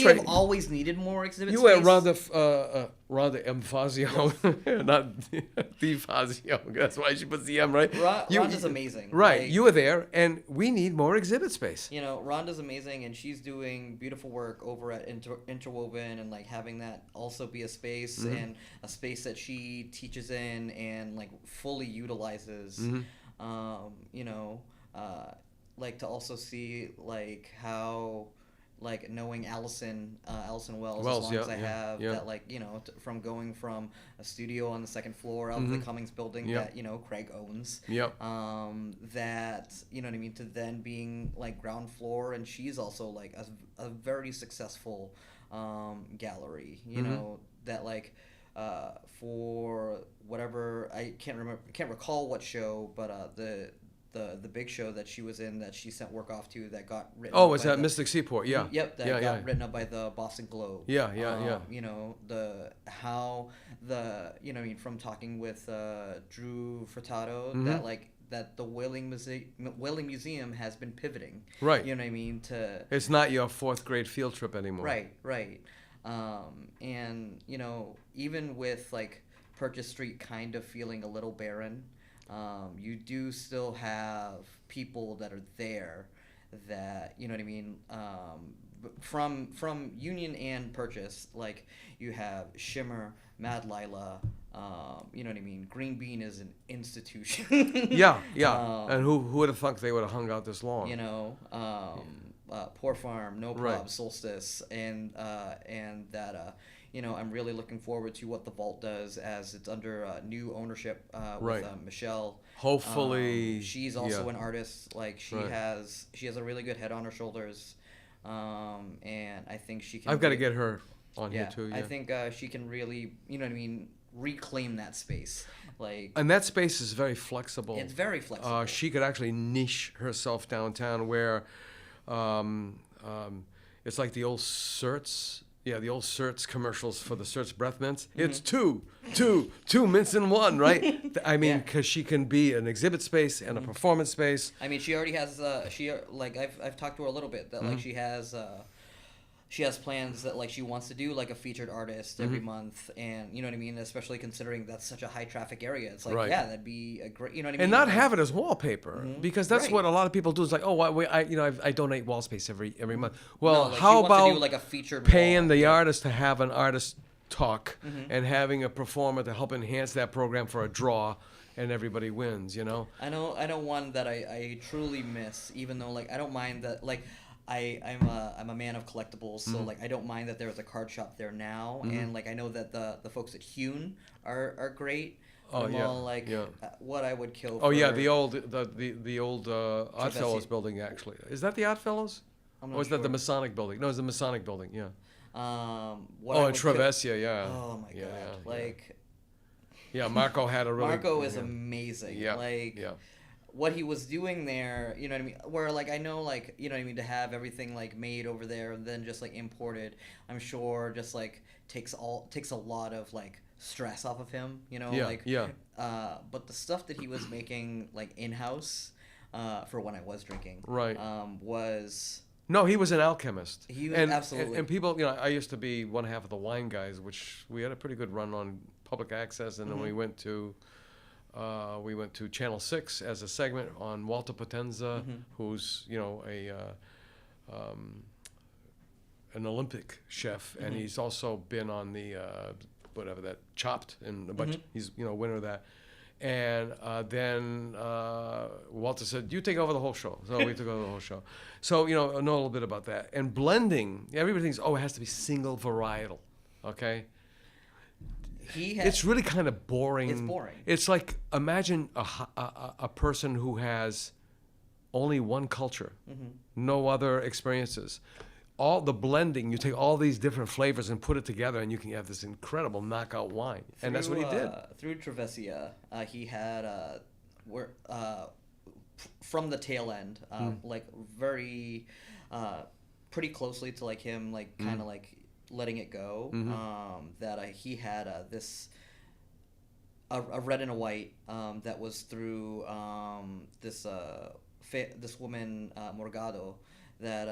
have right. always needed more exhibit You space. were Rhonda M. Fazio, not the Fazio. That's why she puts the M, right? Rhonda's amazing. Right. Like, You were there, and we need more exhibit space. you know, Rhonda's amazing, and she's doing beautiful work over at Interwoven, and like having that also be a space and a space that she teaches in and like fully utilizes. You know, like to also see like how. Like knowing Allison Wells as long as I have that, like, you know, from going from a studio on the second floor of the Cummings building that, you know, Craig owns. That, you know what I mean, to then being like ground floor, and she's also like a very successful gallery, you know, that like for whatever, I can't recall what show, but the big show that she was in that she sent work off to that got written. Oh, was that Mystic Seaport? Yeah. Yep, that got written up by the Boston Globe. Yeah. You know, you know, I mean, from talking with Drew Furtado, that like that the Whaling Museum has been pivoting. Right. You know what I mean? It's not your 4th grade field trip anymore. Right. And you know, even with like Purchase Street kind of feeling a little barren. You do still have people that are there that, you know what I mean, from Union and Purchase, like you have Shimmer, Mad Lila, you know what I mean, Green Bean is an institution. Yeah. And who would have thought they would have hung out this long? You know, Poor Farm, No Prob, Solstice, and that, you know, I'm really looking forward to what the Vault does as it's under new ownership with Michelle. Hopefully, she's also an artist. Like she has a really good head on her shoulders, and I think she can. I've got to get her on here too. I think she can really, you know what I mean, reclaim that space. Like, and that space is very flexible. It's very flexible. She could actually niche herself downtown where, it's like the old Certs. Yeah, the old Certs commercials for the Certs breath mints. It's two mints in one, right? I mean, because she can be an exhibit space and a performance space. I mean, she already has. Like I've talked to her a little bit that like she has plans that like she wants to do like a featured artist every month, and you know what I mean. Especially considering that's such a high traffic area, it's like that'd be a great. You know what I mean? And not have it as wallpaper because that's what a lot of people do. Is like, oh, I donate wall space every month. Well, like how she wants to about do like a featured paying wall. the artist to have an artist talk and having a performer to help enhance that program for a draw, and everybody wins, you know? I know one that I truly miss, even though like I don't mind that like I'm a man of collectibles, so like I don't mind that there's a card shop there now, and like I know that the folks at Hune are great. Oh, I'm yeah, all like yeah. What I would kill. Oh for yeah, the old Oddfellows building, actually. Is that the Oddfellows? I'm Or not is that the sure. Masonic building? No, it's the Masonic building, yeah. What I Oh, in would kill- Trevesia, yeah. Oh my Yeah, god! yeah, Like yeah, Marco had a really... Marco is yeah. amazing. Yeah, Like yeah. what he was doing there, you know what I mean? Where like I know like you know what I mean, to have everything like made over there and then just like imported, I'm sure just like takes a lot of like stress off of him, you know, Yeah, like yeah. But the stuff that he was making like in house, for when I was drinking, Right. was No, he was an alchemist. He was- and, absolutely. And people, you know, I used to be one half of the Wine Guys, which we had a pretty good run on public access, and then we went to Channel 6 as a segment on Walter Potenza, who's, you know, an Olympic chef, and he's also been on the whatever that Chopped and a bunch. He's, you know, winner of that. And then Walter said, "You take over the whole show." So we took over the whole show. So, you know, I know a little bit about that. And blending, everybody thinks, oh, it has to be single varietal, okay? It's really kind of boring. It's boring. It's like, imagine a person who has only one culture, no other experiences. All the blending, you take all these different flavors and put it together, and you can have this incredible knockout wine. And that's what he did. Through Trevesia, he had from the tail end, like very, pretty closely to like him, like kind of like letting it go. That he had this a red and a white that was through this woman Morgado. That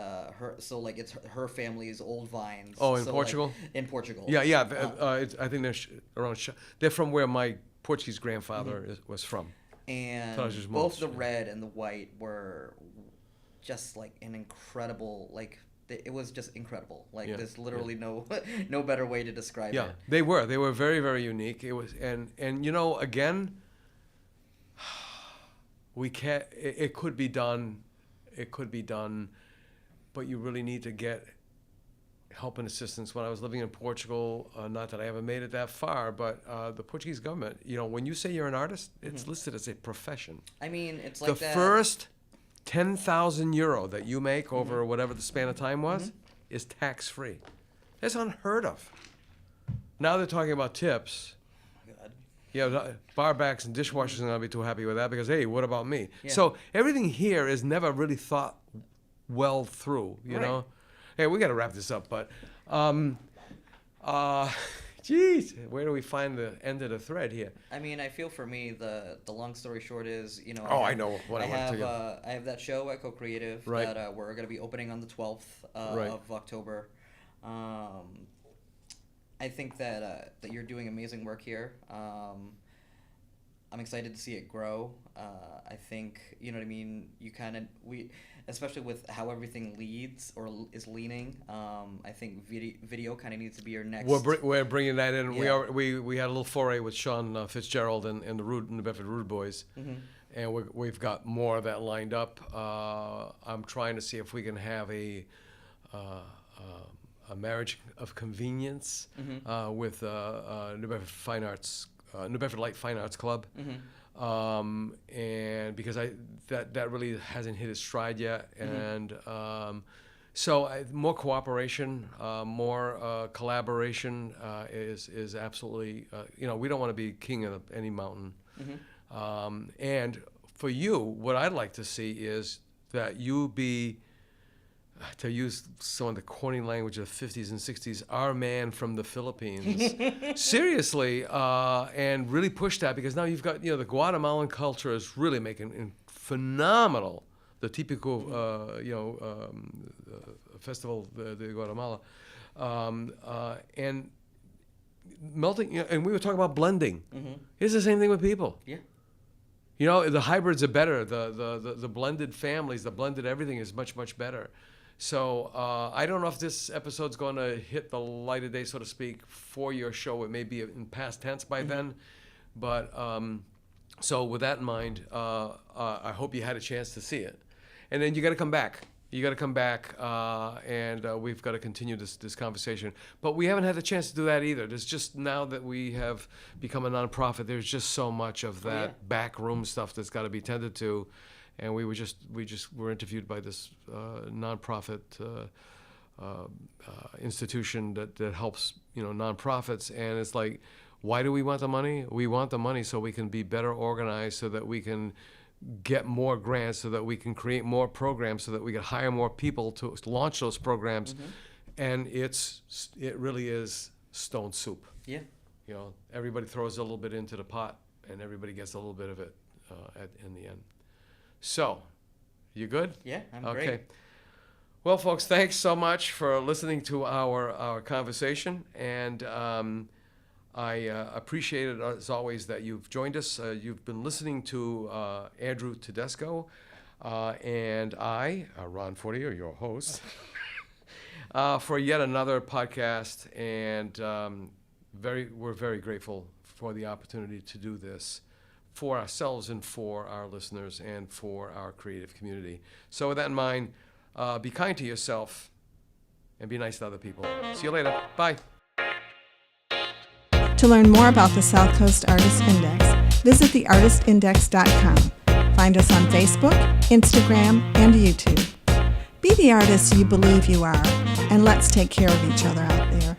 it's her family's old vines. Oh, in So, Portugal? Like, in Portugal. Yeah, yeah. I think they're around. They're from where my Portuguese grandfather was from. And Tajas both Montes, the yeah. red and the white were just like an incredible, like it was just incredible. Like Yeah, there's literally no better way to describe Yeah, it. they were very, very unique. It was, and you know, again, we can't. It could be done. It could be done, but you really need to get help and assistance. When I was living in Portugal, not that I ever made it that far, but the Portuguese government, you know, when you say you're an artist, it's listed as a profession. I mean, it's like The that. first 10,000 euro that you make over whatever the span of time was is tax-free. That's unheard of. Now they're talking about tips. God. Yeah, barbacks and dishwashers are not going to be too happy with that because, hey, what about me? Yeah. So everything here is never really thought well through, you Right. know? Hey, we got to wrap this up, but, geez, where do we find the end of the thread here? I mean, I feel for me the long story short is, you know. Oh, I know what I want to have tell you. I have that show at Co-Creative Right. that we're going to be opening on the 12th Right. of October. I think that you're doing amazing work here. I'm excited to see it grow. I think, you know what I mean, especially with how everything leads or is leaning, I think video kind of needs to be your next. We're bringing that in. Yeah. We had a little foray with Sean Fitzgerald and the Bedford Rude Boys, and we've got more of that lined up. I'm trying to see if we can have a marriage of convenience with New Bedford Fine Arts, New Bedford Light Fine Arts Club. And because that really hasn't hit its stride yet, and so more cooperation, more collaboration is absolutely, you know, we don't want to be king of any mountain. And for you, what I'd like to see is that you be, to use some of the corny language of the 50s and 60s, our man from the Philippines. Seriously, and really push that, because now you've got, you know, the Guatemalan culture is really making phenomenal, the typical, festival de Guatemala. And melting, you know, and we were talking about blending. It's the same thing with people. Yeah. You know, the hybrids are better. The blended families, the blended everything is much, much better. So I don't know if this episode's going to hit the light of day, so to speak, for your show. It may be in past tense by then. But so with that in mind, I hope you had a chance to see it. And then you got to come back. You got to come back, and we've got to continue this conversation. But we haven't had a chance to do that either. There's just, now that we have become a nonprofit, there's just so much of that backroom stuff that's got to be tended to. And we were interviewed by this nonprofit institution that helps nonprofits, and it's like, why do we want the money? We want the money so we can be better organized, so that we can get more grants, so that we can create more programs, so that we can hire more people to launch those programs. And it really is stone soup. Yeah. Everybody throws a little bit into the pot, and everybody gets a little bit of it in the end. So, you good? Yeah, I'm okay. great. Well, folks, thanks so much for listening to our conversation, and I appreciate it, as always, that you've joined us. You've been listening to Andrew Tedesco, and I, Ron Fortier, your host, for yet another podcast, and we're very grateful for the opportunity to do this for ourselves and for our listeners and for our creative community. So with that in mind, be kind to yourself and be nice to other people. See you later. Bye. To learn more about the South Coast Artist Index, visit theartistindex.com. Find us on Facebook, Instagram, and YouTube. Be the artist you believe you are, and let's take care of each other out there.